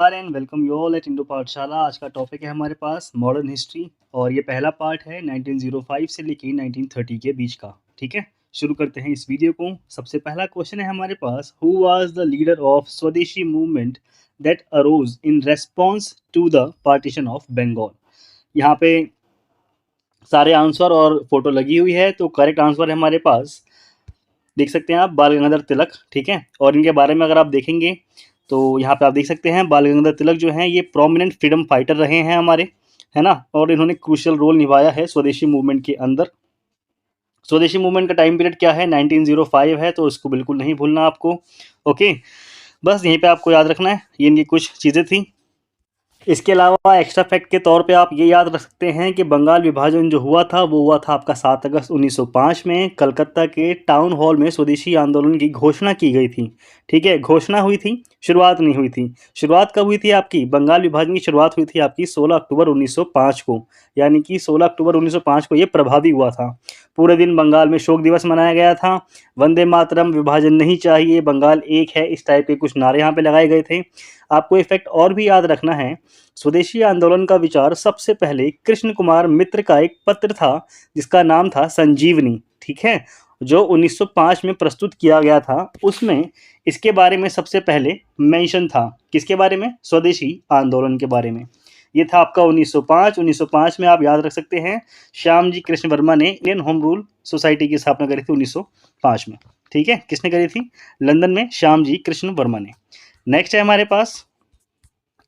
And welcome you all at Indo पाठशाला। आज का टॉपिक है हमारे पास मॉडर्न हिस्ट्री और ये पहला पार्ट है 1905 से लेके 1930 के बीच का। ठीक है, शुरू करते हैं इस वीडियो को। सबसे पहला क्वेश्चन है हमारे पास, who was the leader of Swadeshi movement that arose in response to the partition of Bengal. यहाँ पे सारे आंसर और फोटो लगी हुई है, तो करेक्ट आंसर है हमारे पास, देख सकते हैं आप, बाल गंगाधर तिलक। ठीक है, और इनके बारे में अगर आप देखेंगे तो यहाँ पे आप देख सकते हैं बाल गंगाधर तिलक जो हैं ये प्रोमिनेंट फ्रीडम फाइटर रहे हैं हमारे, है ना, और इन्होंने क्रूशियल रोल निभाया है स्वदेशी मूवमेंट के अंदर। स्वदेशी मूवमेंट का टाइम पीरियड क्या है, 1905 है, तो इसको बिल्कुल नहीं भूलना आपको। ओके, बस यहीं पे आपको याद रखना है, ये इनकी कुछ चीज़ें थी। इसके अलावा एक्स्ट्रा फैक्ट के तौर पे आप ये याद रख सकते हैं कि बंगाल विभाजन जो हुआ था वो हुआ था आपका 7 अगस्त 1905 में कलकत्ता के टाउन हॉल में स्वदेशी आंदोलन की घोषणा की गई थी। ठीक है, घोषणा हुई थी, शुरुआत नहीं हुई थी। शुरुआत कब हुई थी आपकी, बंगाल विभाजन की शुरुआत हुई थी आपकी 16 अक्टूबर 1905 को, यानी कि 16 अक्टूबर 1905 को ये प्रभावी हुआ था। पूरे दिन बंगाल में शोक दिवस मनाया गया था। वंदे मातरम, विभाजन नहीं चाहिए, बंगाल एक है, इस टाइप के कुछ नारे यहाँ पे लगाए गए थे। आपको ये फैक्ट और भी याद रखना है, स्वदेशी आंदोलन का विचार सबसे पहले कृष्ण कुमार मित्र का एक पत्र था जिसका नाम था संजीवनी। ठीक है, जो 1905 में प्रस्तुत किया गया था, उसमें इसके बारे में सबसे पहले मेंशन था। किसके बारे में, स्वदेशी आंदोलन के बारे में। ये था आपका 1905 में। आप याद रख सकते हैं श्याम जी कृष्ण वर्मा ने इंडियन होम रूल सोसाइटी की स्थापना करी थी 1905 में। ठीक है, किसने करी थी, लंदन में श्याम जी कृष्ण वर्मा ने। नेक्स्ट है हमारे पास,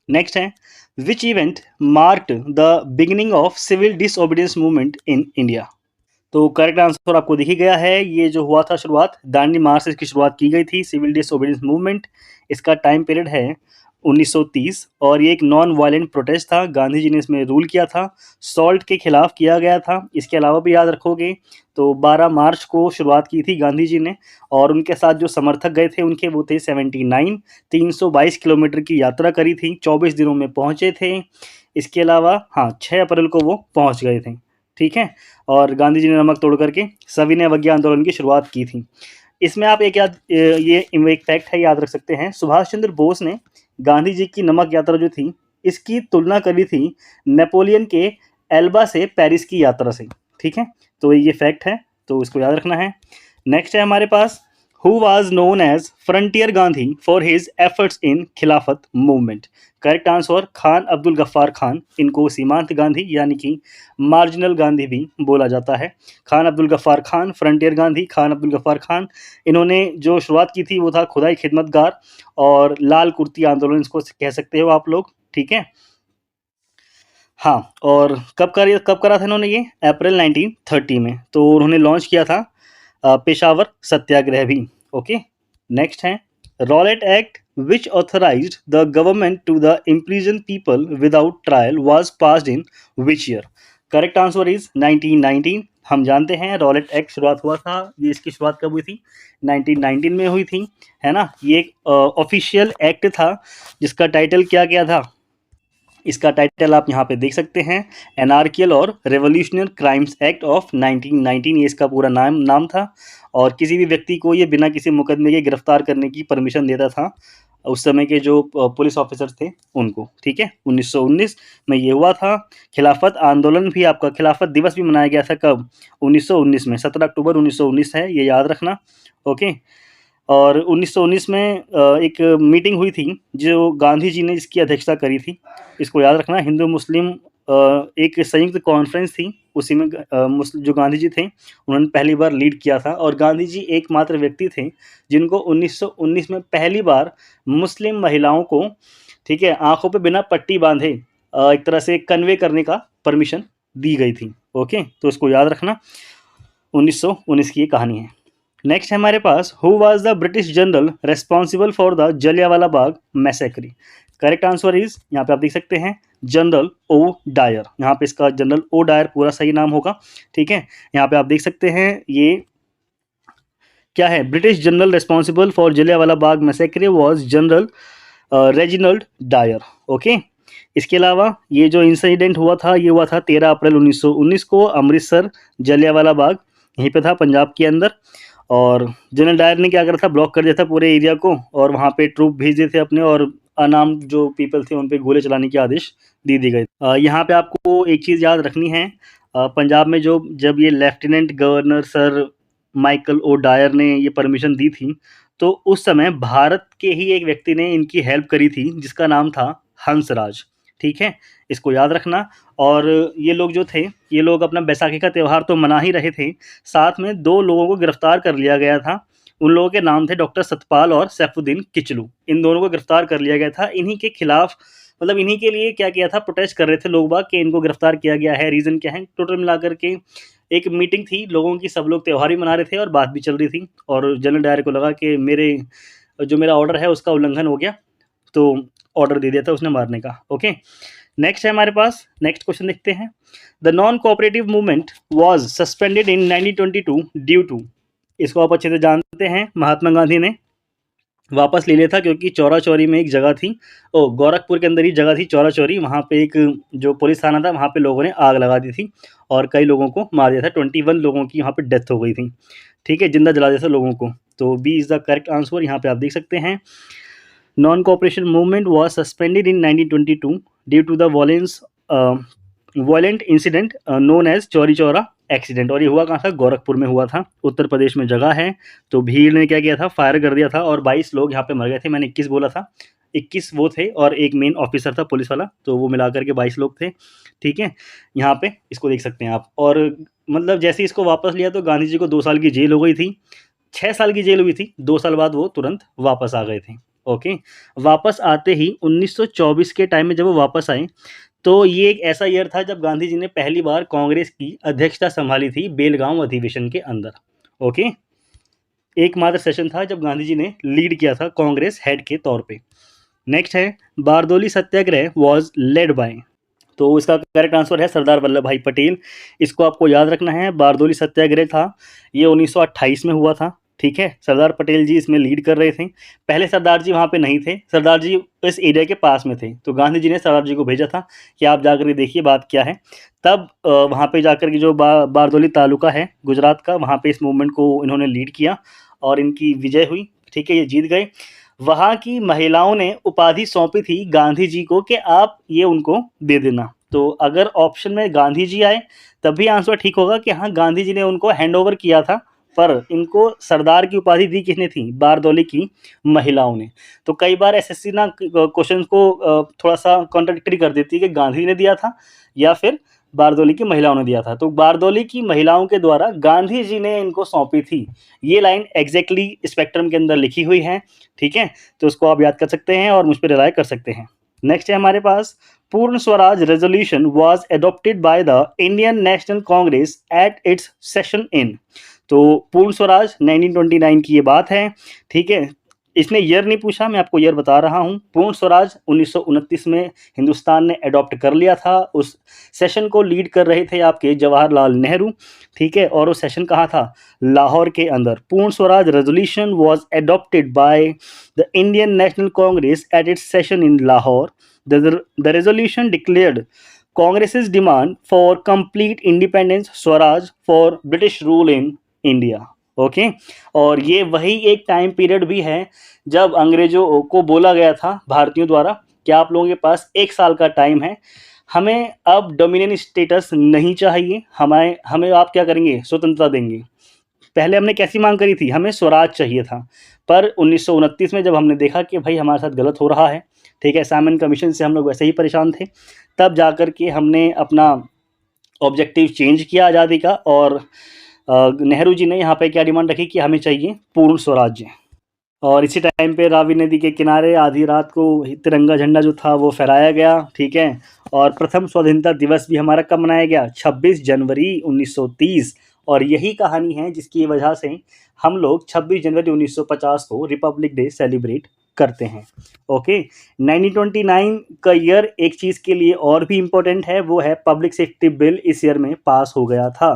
नेक्स्ट है, which event marked the beginning of civil disobedience movement in India. तो करेक्ट आंसर आपको दिख ही गया है, ये जो हुआ था शुरुआत, दांडी मार्च से इसकी शुरुआत की गई थी, सिविल डिसओबीडियंस मूवमेंट। इसका टाइम पीरियड है 1930 और ये एक नॉन वायलेंट प्रोटेस्ट था। गांधी जी ने इसमें रूल किया था, सॉल्ट के खिलाफ किया गया था। इसके अलावा भी याद रखोगे तो 12 मार्च को शुरुआत की थी गांधी जी ने, और उनके साथ जो समर्थक गए थे उनके वो थे 79, 322 किलोमीटर की यात्रा करी थी, 24 दिनों में पहुंचे थे। इसके अलावा हाँ, 6 अप्रैल को वो पहुंच गए थे। ठीक है, और गांधी जी ने नमक तोड़ करके सविनय अवज्ञा आंदोलन की शुरुआत की थी। इसमें आप एक एक फैक्ट है, याद रख सकते हैं, सुभाष चंद्र बोस ने गांधी जी की नमक यात्रा जो थी इसकी तुलना करी थी नेपोलियन के एल्बा से पेरिस की यात्रा से। ठीक है, तो ये फैक्ट है, तो इसको याद रखना है। नेक्स्ट है हमारे पास, who was known as frontier Gandhi for his efforts in Khilafat movement. Correct answer Khan Abdul Ghaffar Khan, इनको सीमांत गांधी यानी कि मार्जिनल गांधी भी बोला जाता है। खान अब्दुल गफ्फार खान, फ्रंटियर गांधी खान अब्दुल गफ्फार खान, इन्होंने जो शुरुआत की थी वो था खुदाई खिदमतगार और लाल कुर्ती आंदोलन, इसको कह सकते हो आप लोग। ठीक है, हाँ, और कब करा था इन्होंने ये, अप्रैल 1930 में, तो उन्होंने लॉन्च किया था पेशावर सत्याग्रह भी। ओके, नेक्स्ट है, Rowlatt act which authorized the government to the imprison people without trial was passed in which year? Correct answer is 1919। हम जानते हैं रॉलेट एक्ट शुरुआत हुआ था, ये इसकी शुरुआत कब हुई थी, 1919 में हुई थी, है ना। ये एक ऑफिशियल एक्ट था जिसका टाइटल क्या था, इसका टाइटल आप यहाँ पे देख सकते हैं, एनार्कियल और रेवोल्यूशनरी क्राइम्स एक्ट ऑफ 1919, ये इसका पूरा नाम था। और किसी भी व्यक्ति को ये बिना किसी मुकदमे के गिरफ्तार करने की परमिशन देता था उस समय के जो पुलिस ऑफिसर थे उनको। ठीक है, 1919 में ये हुआ था। खिलाफत आंदोलन भी, आपका खिलाफत दिवस भी मनाया गया था कब, 1919 में, 17 अक्टूबर 1919 है, ये याद रखना। ओके, और 1919 में एक मीटिंग हुई थी जो गांधी जी ने इसकी अध्यक्षता करी थी, इसको याद रखना। हिंदू मुस्लिम एक संयुक्त कॉन्फ्रेंस थी, उसी में जो गांधी जी थे उन्होंने पहली बार लीड किया था, और गांधी जी एकमात्र व्यक्ति थे जिनको 1919 में पहली बार मुस्लिम महिलाओं को, ठीक है, आंखों पे बिना पट्टी बांधे एक तरह से कन्वे करने का परमिशन दी गई थी। ओके, तो इसको याद रखना, 1919 की ये कहानी है। नेक्स्ट है हमारे पास, who was the British general responsible for the Jallianwala Bagh massacre. Correct answer is, यहाँ पे आप देख सकते हैं, जनरल ओ डायर। यहाँ पे इसका जनरल ओ डायर पूरा सही नाम होगा। ठीक है, यहाँ पे आप देख सकते हैं ये क्या है, British general responsible for Jallianwala Bagh massacre was general Reginald Dyer. Okay, इसके अलावा ये जो इंसिडेंट हुआ था ये हुआ था 13 अप्रैल 1919 को, अमृतसर जलियांवाला बाग यहीं पे था पंजाब के अंदर। और जनरल डायर ने क्या करा था, ब्लॉक कर दिया था पूरे एरिया को, और वहाँ पे ट्रूप भेज दिए थे अपने, और अनाम जो पीपल थे उन पे गोले चलाने की आदेश दी दी गई। यहाँ पे आपको एक चीज़ याद रखनी है, पंजाब में जो जब ये lieutenant governor sir Michael O'Dwyer ने ये परमिशन दी थी, तो उस समय भारत के ही एक व्यक्ति ने इनकी हेल्प करी थी जिसका नाम था हंसराज। ठीक है, इसको याद रखना। और ये लोग जो थे, ये लोग अपना बैसाखी का त्यौहार तो मना ही रहे थे, साथ में 2 लोगों को गिरफ्तार कर लिया गया था। उन लोगों के नाम थे डॉक्टर सतपाल और सैफुद्दीन किचलू। इन दोनों को गिरफ्तार कर लिया गया था। इन्हीं के खिलाफ, मतलब इन्हीं के लिए क्या किया था, प्रोटेस्ट कर रहे थे लोग बाग कि इनको गिरफ्तार किया गया है, रीज़न क्या है। टोटल मिलाकर के एक मीटिंग थी लोगों की, सब लोग त्यौहार ही मना रहे थे और बात भी चल रही थी, और जनरल डायर को लगा कि मेरा ऑर्डर है उसका उल्लंघन हो गया, तो ऑर्डर दे दिया था उसने मारने का। ओके, नेक्स्ट है हमारे पास, नेक्स्ट क्वेश्चन देखते हैं। The non cooperative movement was suspended in 1922 due to, इसको आप अच्छे से जानते हैं, महात्मा गांधी ने वापस ले लिया था क्योंकि चौरा चौरी में एक जगह थी, गोरखपुर के अंदर ही जगह थी चौरा चौरी, वहाँ पे एक जो पुलिस थाना था वहाँ पे लोगों ने आग लगा दी थी और कई लोगों को मार दिया था। 21 लोगों की यहाँ पे डेथ हो गई थी। ठीक है, जिंदा जला दिया था लोगों को। तो B is the correct answer, यहाँ पे आप देख सकते हैं। Non cooperation movement was suspended in 1922 due to the violent incident known as Chauri Chaura accident. और ये हुआ कहाँ था, गोरखपुर में हुआ था, उत्तर प्रदेश में जगह है। तो भीड़ ने क्या किया था, फायर कर दिया था और 22 लोग यहाँ पे मर गए थे। मैंने 21 बोला था, 21 वो थे और एक मेन ऑफिसर था पुलिस वाला, तो वो मिलाकर के 22 लोग थे। ठीक है, यहाँ पे इसको देख सकते हैं आप। और मतलब जैसे ही इसको वापस लिया तो गांधी जी को 2 साल की जेल हो गई थी, 6 साल की जेल हुई थी, 2 साल बाद वो तुरंत वापस आ गए थे। ओके, वापस आते ही 1924 के टाइम में जब वो वापस आए, तो ये एक ऐसा ईयर था जब गांधी जी ने पहली बार कांग्रेस की अध्यक्षता संभाली थी बेलगांव अधिवेशन के अंदर। ओके, एकमात्र सेशन था जब गांधी जी ने लीड किया था कांग्रेस हेड के तौर पे। नेक्स्ट है, Bardoli Satyagraha was led by, तो इसका करेक्ट आंसर है सरदार वल्लभ भाई पटेल। इसको आपको याद रखना है, बारदोली सत्याग्रह था ये 1928 में हुआ था। ठीक है, सरदार पटेल जी इसमें लीड कर रहे थे। पहले सरदार जी वहाँ पे नहीं थे, सरदार जी इस एरिया के पास में थे, तो गांधी जी ने सरदार जी को भेजा था कि आप जाकर के देखिए बात क्या है। तब वहाँ पे जाकर के जो बारदोली तालुका है गुजरात का, वहाँ पे इस मूवमेंट को इन्होंने लीड किया और इनकी विजय हुई। ठीक है, ये जीत गए। वहाँ की महिलाओं ने उपाधि सौंपी थी गांधी जी को कि आप ये उनको दे देना। तो अगर ऑप्शन में गांधी जी आए तब भी आंसर ठीक होगा कि हाँ गांधी जी ने उनको हैंड ओवर किया था, पर इनको सरदार की उपाधि दी किसने थी, बारदौली की महिलाओं ने। तो कई बार एसएससी ना क्वेश्चन को थोड़ा सा कॉन्ट्रडिक्टरी कर देती है कि गांधी ने दिया था या फिर बारदौली की महिलाओं ने दिया था। तो बारदौली की महिलाओं के द्वारा गांधी जी ने इनको सौंपी थी, ये लाइन एग्जैक्टली स्पेक्ट्रम के अंदर लिखी हुई है। ठीक है, तो उसको आप याद कर सकते हैं और मुझ पर रिलाय कर सकते हैं। नेक्स्ट है हमारे पास, पूर्ण Swaraj resolution was adopted by the Indian national Congress at its session इन। तो पूर्ण स्वराज 1929 की ये बात है। ठीक है, इसने ईयर नहीं पूछा, मैं आपको ईयर बता रहा हूँ। पूर्ण स्वराज 1929 में हिंदुस्तान ने अडॉप्ट कर लिया था। उस सेशन को लीड कर रहे थे आपके जवाहरलाल नेहरू। ठीक है, और वो सेशन कहाँ था, लाहौर के अंदर। Purna Swaraj resolution was adopted by the Indian national Congress at its session in Lahore. The resolution declared Congress's demand for complete independence Swaraj for British rule in India. Okay, और ये वही एक टाइम पीरियड भी है जब अंग्रेजों को बोला गया था भारतीयों द्वारा कि आप लोगों के पास 1 साल का टाइम है, हमें अब डोमिनियन स्टेटस नहीं चाहिए, हमें आप क्या करेंगे, स्वतंत्रता देंगे। पहले हमने कैसी मांग करी थी, हमें स्वराज चाहिए था, पर 1929 में जब हमने देखा कि भाई हमारे साथ गलत हो रहा है, ठीक है, साइमन कमीशन से हम लोग वैसे ही परेशान थे, तब जाकर के हमने अपना ऑब्जेक्टिव चेंज किया आज़ादी का, और नेहरू जी ने यहाँ पे क्या डिमांड रखी कि हमें चाहिए पूर्ण स्वराज्य। और इसी टाइम पे रावी नदी के किनारे आधी रात को तिरंगा झंडा जो था वो फहराया गया। ठीक है, और प्रथम स्वतंत्रता दिवस भी हमारा कब मनाया गया, 26 जनवरी 1930। और यही कहानी है जिसकी वजह से हम लोग 26 जनवरी 1950 को रिपब्लिक डे सेलिब्रेट करते हैं। ओके, 1929 का ईयर एक चीज़ के लिए और भी इम्पोर्टेंट है, वो है पब्लिक सेफ्टी बिल इस ईयर में पास हो गया था।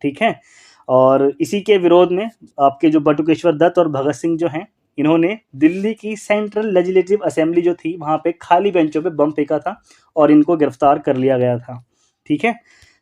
ठीक है, और इसी के विरोध में आपके जो बटुकेश्वर दत्त और भगत सिंह जो हैं, इन्होंने दिल्ली की सेंट्रल लेजिस्लेटिव असेंबली जो थी वहाँ पे खाली बेंचों पे बम फेंका था और इनको गिरफ्तार कर लिया गया था। ठीक है,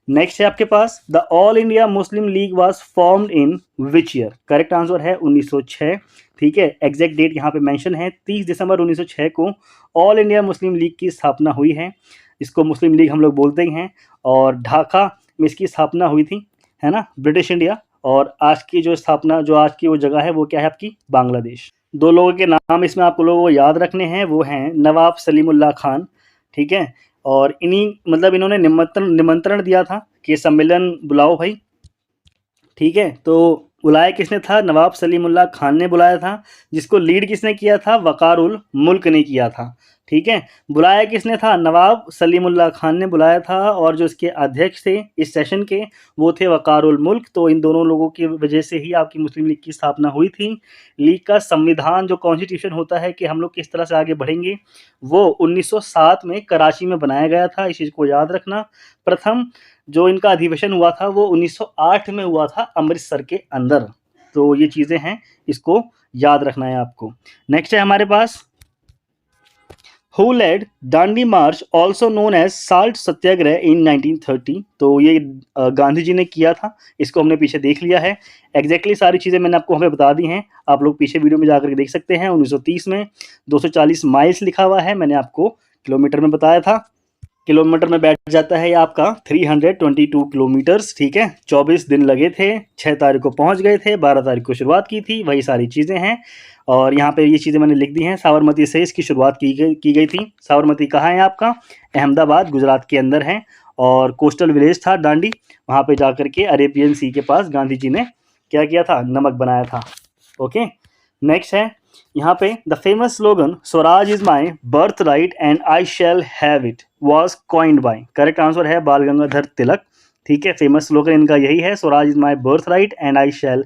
नेक्स्ट है आपके पास, the All India Muslim League was formed in which year? Correct answer है 1906। ठीक है, एग्जैक्ट डेट यहाँ पे मेंशन है, 30 दिसंबर 1906 को ऑल इंडिया मुस्लिम लीग की स्थापना हुई है। इसको मुस्लिम लीग हम लोग बोलते ही हैं। और ढाका में इसकी स्थापना हुई थी, है ना, ब्रिटिश इंडिया। और आज की जो स्थापना, जो आज की वो जगह है, वो क्या है आपकी? बांग्लादेश। दो लोगों के नाम इसमें आप लोगों को याद रखने हैं, वो हैं नवाब सलीमुल्लाह खान। ठीक है, और इन्हीं मतलब इन्होंने निमंत्रण दिया था कि सम्मेलन बुलाओ भाई। ठीक है, तो बुलाया किसने था? नवाब सलीमुल्लाह खान ने बुलाया था। जिसको लीड किसने किया था? वक़ारुल मुल्क ने किया था। ठीक है, बुलाया किसने था? नवाब सलीमुल्लाह खान ने बुलाया था। और जो इसके अध्यक्ष थे इस सेशन के, वो थे वक़ारुल मुल्क। तो इन दोनों लोगों की वजह से ही आपकी मुस्लिम लीग की स्थापना हुई थी। लीग का संविधान, जो कॉन्स्टिट्यूशन होता है कि हम लोग किस तरह से आगे बढ़ेंगे, वो 1907 में कराची में बनाया गया था। इस चीज़ को याद रखना। प्रथम जो इनका अधिवेशन हुआ था वो 1908 में हुआ था, अमृतसर के अंदर। तो ये चीज़ें हैं, इसको याद रखना है आपको। नेक्स्ट है हमारे पास, who led Dandi March also known as Salt Satyagraha in 1930? तो ये गांधी जी ने किया था। इसको हमने पीछे देख लिया है। एग्जैक्टली सारी चीज़ें मैंने आपको हमें बता दी हैं। आप लोग पीछे वीडियो में जाकर के देख सकते हैं। 1930 में 240 माइल्स लिखा हुआ है, मैंने आपको किलोमीटर में बताया था। किलोमीटर में बैठ जाता है ये आपका 322 किलोमीटर्स। ठीक है, 24 दिन लगे थे, 6 तारीख को पहुंच गए थे, 12 तारीख को शुरुआत की थी, वही सारी चीज़ें हैं। और यहाँ पे ये चीज़ें मैंने लिख दी हैं। साबरमती से इसकी शुरुआत की गई थी। साबरमती कहाँ है आपका? अहमदाबाद, गुजरात के अंदर है। और कोस्टल विलेज था दांडी। वहाँ पे जाकर के अरेबियन सी के पास गांधी जी ने क्या किया था? नमक बनाया था। ओके, नेक्स्ट है यहाँ पे, the famous slogan Swaraj is my birth right and I shall have it was coined by? Correct answer है बाल गंगाधर तिलक। ठीक है, फेमस स्लोगन इनका यही है, Swaraj is my birth right and I shall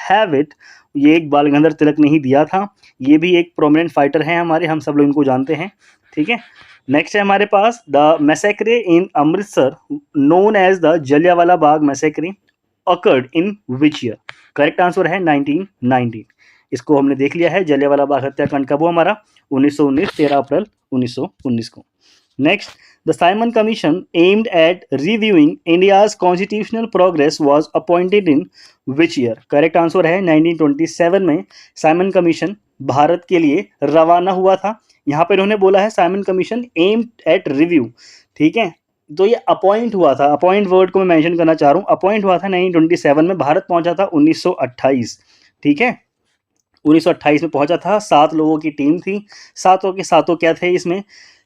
have it. ये एक बाल गंगाधर तिलक ने ही दिया था। ये भी एक प्रोमिनेंट फाइटर हैं हमारे, हम सब लोग इनको जानते हैं। ठीक है, नेक्स्ट है हमारे पास, the massacre in Amritsar known as the Jallianwala Bagh massacre occurred in which year? Correct answer है 1919। इसको हमने देख लिया है। जलियांवाला बाग हत्याकांड कब हुआ हमारा? 1919, 13 अप्रैल 1919 को। Next, the Simon commission aimed at reviewing India's constitutional progress was appointed in which year? Correct answer है 1927 में साइमन कमीशन भारत के लिए रवाना हुआ था। यहाँ पर इन्होंने बोला है Simon commission aimed at review. ठीक है, तो ये अपॉइंट हुआ था। अपॉइंट वर्ड को मैं मेंशन करना चाह रहा हूँ। अपॉइंट हुआ था 1927 में, भारत पहुंचा था 1928। ठीक है, 1928 में पहुंचा था। 7 लोगों की टीम थी। सातों के सातों क्या थे इसमें?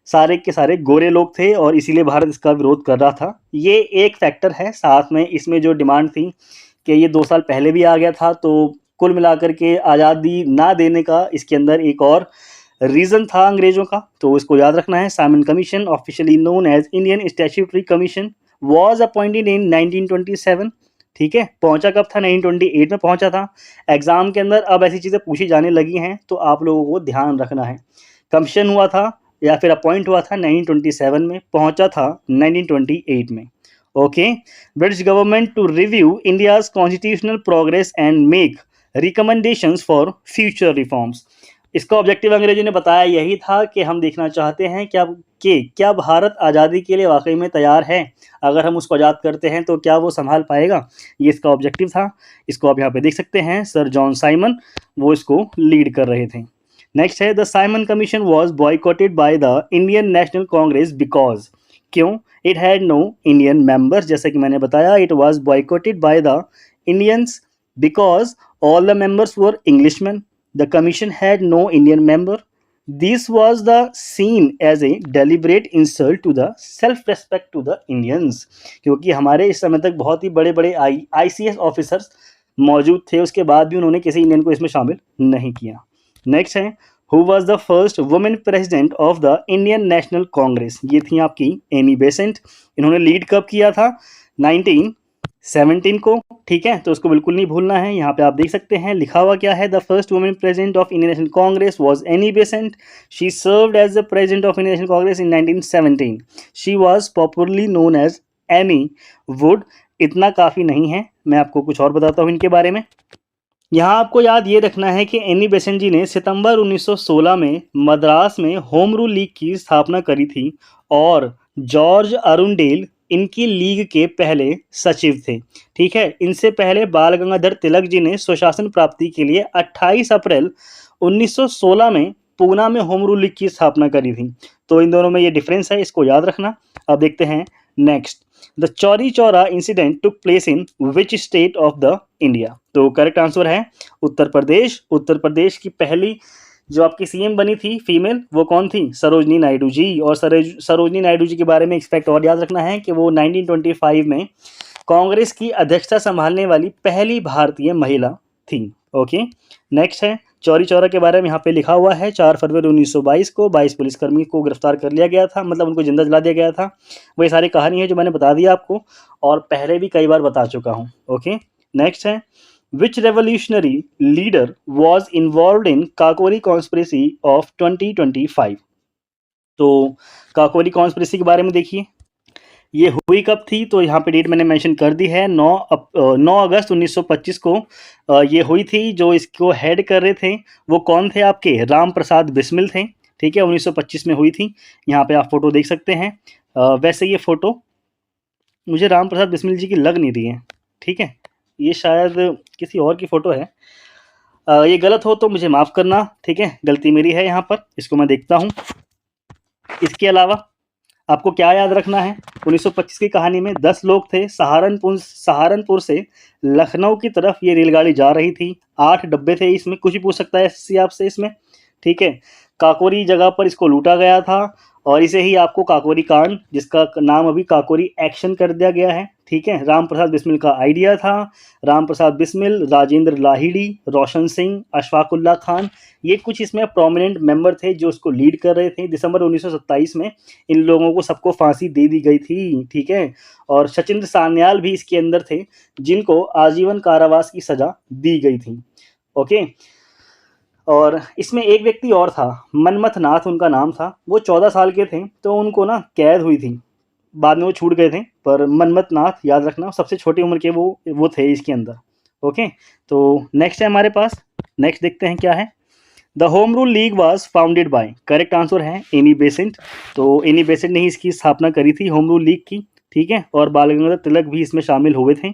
सारे के सारे गोरे लोग थे, और इसीलिए भारत इसका विरोध कर रहा था। ये एक फैक्टर है। साथ में इसमें जो डिमांड थी कि ये 2 साल पहले भी आ गया था, तो कुल मिलाकर के आज़ादी ना देने का इसके अंदर एक और रीज़न था अंग्रेज़ों का। तो इसको याद रखना है। Simon commission, officially known as Indian statutory commission, was appointed in 1927। ठीक है, पहुंचा कब था? 1928 में पहुंचा था। एग्जाम के अंदर अब ऐसी चीज़ें पूछी जाने लगी हैं, तो आप लोगों को ध्यान रखना है। कमीशन हुआ था या फिर अपॉइंट हुआ था 1927 में, पहुंचा था 1928 में। ओके, British government to review India's constitutional progress and make recommendations for future reforms. इसका ऑब्जेक्टिव अंग्रेजों ने बताया यही था कि हम देखना चाहते हैं क्या भारत आज़ादी के लिए वाकई में तैयार है। अगर हम उसको आज़ाद करते हैं तो क्या वो संभाल पाएगा? ये इसका ऑब्जेक्टिव था। इसको आप यहाँ पे देख सकते हैं, सर जॉन साइमन वो इसको लीड कर रहे थे। नेक्स्ट है, the Simon commission was boycotted by the Indian national Congress because? क्यों? It had no Indian members. जैसे कि मैंने बताया, it was boycotted by the Indians because all the members were Englishman. The commission had no Indian member. This was the seen as a deliberate insult to the self-respect to the Indians, क्योंकि हमारे इस समय तक बहुत ही बड़े बड़े ICS officers मौजूद थे, उसके बाद भी उन्होंने किसी इंडियन को इसमें शामिल नहीं किया। नेक्स्ट है, who was the first women president of the Indian national Congress? ये थी आपकी एनी बेसेंट। इन्होंने लीड कब किया था? 1917 को। ठीक है, तो उसको बिल्कुल नहीं भूलना है। यहाँ पे आप देख सकते हैं लिखा हुआ क्या है, the first women president of Indian national Congress was Annie Besant. She served as the president of Indian national Congress in 1917। She was popularly known as Annie Wood. इतना काफ़ी नहीं है, मैं आपको कुछ और बताता हूँ इनके बारे में। यहाँ आपको याद ये रखना है कि एनी बेसेंट जी ने सितंबर 1916 में मद्रास में होम रूल लीग की स्थापना करी थी, और जॉर्ज अरुंडेल इनकी लीग के पहले सचिव थे। ठीक है, इनसे पहले बाल गंगाधर तिलक जी ने स्वशासन प्राप्ति के लिए 28 अप्रैल 1916 में पूना में होम रूल लीग की स्थापना करी थी। तो इन दोनों में ये डिफरेंस है, इसको याद रखना। अब देखते हैं next, the Chauri Chaura incident took place in which state of the India. तो करेक्ट आंसर है उत्तर प्रदेश। उत्तर प्रदेश की पहली जो आपकी सीएम बनी थी फीमेल, वो कौन थी? सरोजनी नायडू जी। और सरोजनी नायडू जी के बारे में एक फैक्ट और याद रखना है कि वो 1925 में कांग्रेस की अध्यक्षता संभालने वाली पहली भारतीय महिला थी। ओके, नेक्स्ट है चौरी चौरा के बारे में यहाँ पे लिखा हुआ है 4 फरवरी 1922 को 22 पुलिसकर्मी को गिरफ्तार कर लिया गया था, मतलब उनको जिंदा जला दिया गया था। वही सारी कहानी है जो मैंने बता दिया आपको और पहले भी कई बार बता चुका हूँ। ओके, नेक्स्ट है Which revolutionary leader was involved in Kakori conspiracy of 2025? तो काकोरी कॉन्स्पिरेसी के बारे में देखिए, ये हुई कब थी? तो यहाँ पे डेट मैंने मेंशन कर दी है, 9 अगस्त 1925 को ये हुई थी। जो इसको हेड कर रहे थे वो कौन थे आपके? राम प्रसाद बिस्मिल थे। ठीक है, 1925 में हुई थी। यहाँ पे आप फोटो देख सकते हैं। वैसे ये फोटो मुझे राम प्रसाद बिस्मिल जी की लग नहीं रही है। ठीक है, ये शायद किसी और की फ़ोटो है। ये गलत हो तो मुझे माफ़ करना। ठीक है, गलती मेरी है यहाँ पर। इसको मैं देखता हूँ। इसके अलावा आपको क्या याद रखना है? 1925 की कहानी में 10 लोग थे। सहारनपुर से लखनऊ की तरफ ये रेलगाड़ी जा रही थी। 8 डब्बे थे इसमें। कुछ भी पूछ सकता है एसएससी आपसे इसमें। ठीक है, काकोरी जगह पर इसको लूटा गया था और इसे ही आपको काकोरी कांड, जिसका नाम अभी काकोरी एक्शन कर दिया गया है। ठीक है, राम प्रसाद बिस्मिल का आइडिया था। राम प्रसाद बिस्मिल, राजेंद्र लाहिड़ी, रोशन सिंह, अशफाकुल्ला खान, ये कुछ इसमें प्रोमिनेंट मेंबर थे जो इसको लीड कर रहे थे। दिसंबर 1927 में इन लोगों को सबको फांसी दे दी गई थी। ठीक है, और सचिंद्र सान्याल भी इसके अंदर थे जिनको आजीवन कारावास की सजा दी गई थी। ओके, और इसमें एक व्यक्ति और था, मनमथ नाथ उनका नाम था। वो 14 साल के थे तो उनको ना कैद हुई थी, बाद में वो छूट गए थे। पर मनमथ नाथ याद रखना, सबसे छोटी उम्र के वो थे इसके अंदर। ओके, तो नेक्स्ट है हमारे पास। नेक्स्ट देखते हैं क्या है। The home rule league was founded bye, correct answer है एनी बेसेंट। तो एनी बेसेंट ने ही इसकी स्थापना करी थी होम रूल लीग की। ठीक है, और बाल गंगाधर तिलक भी इसमें शामिल हुए थे।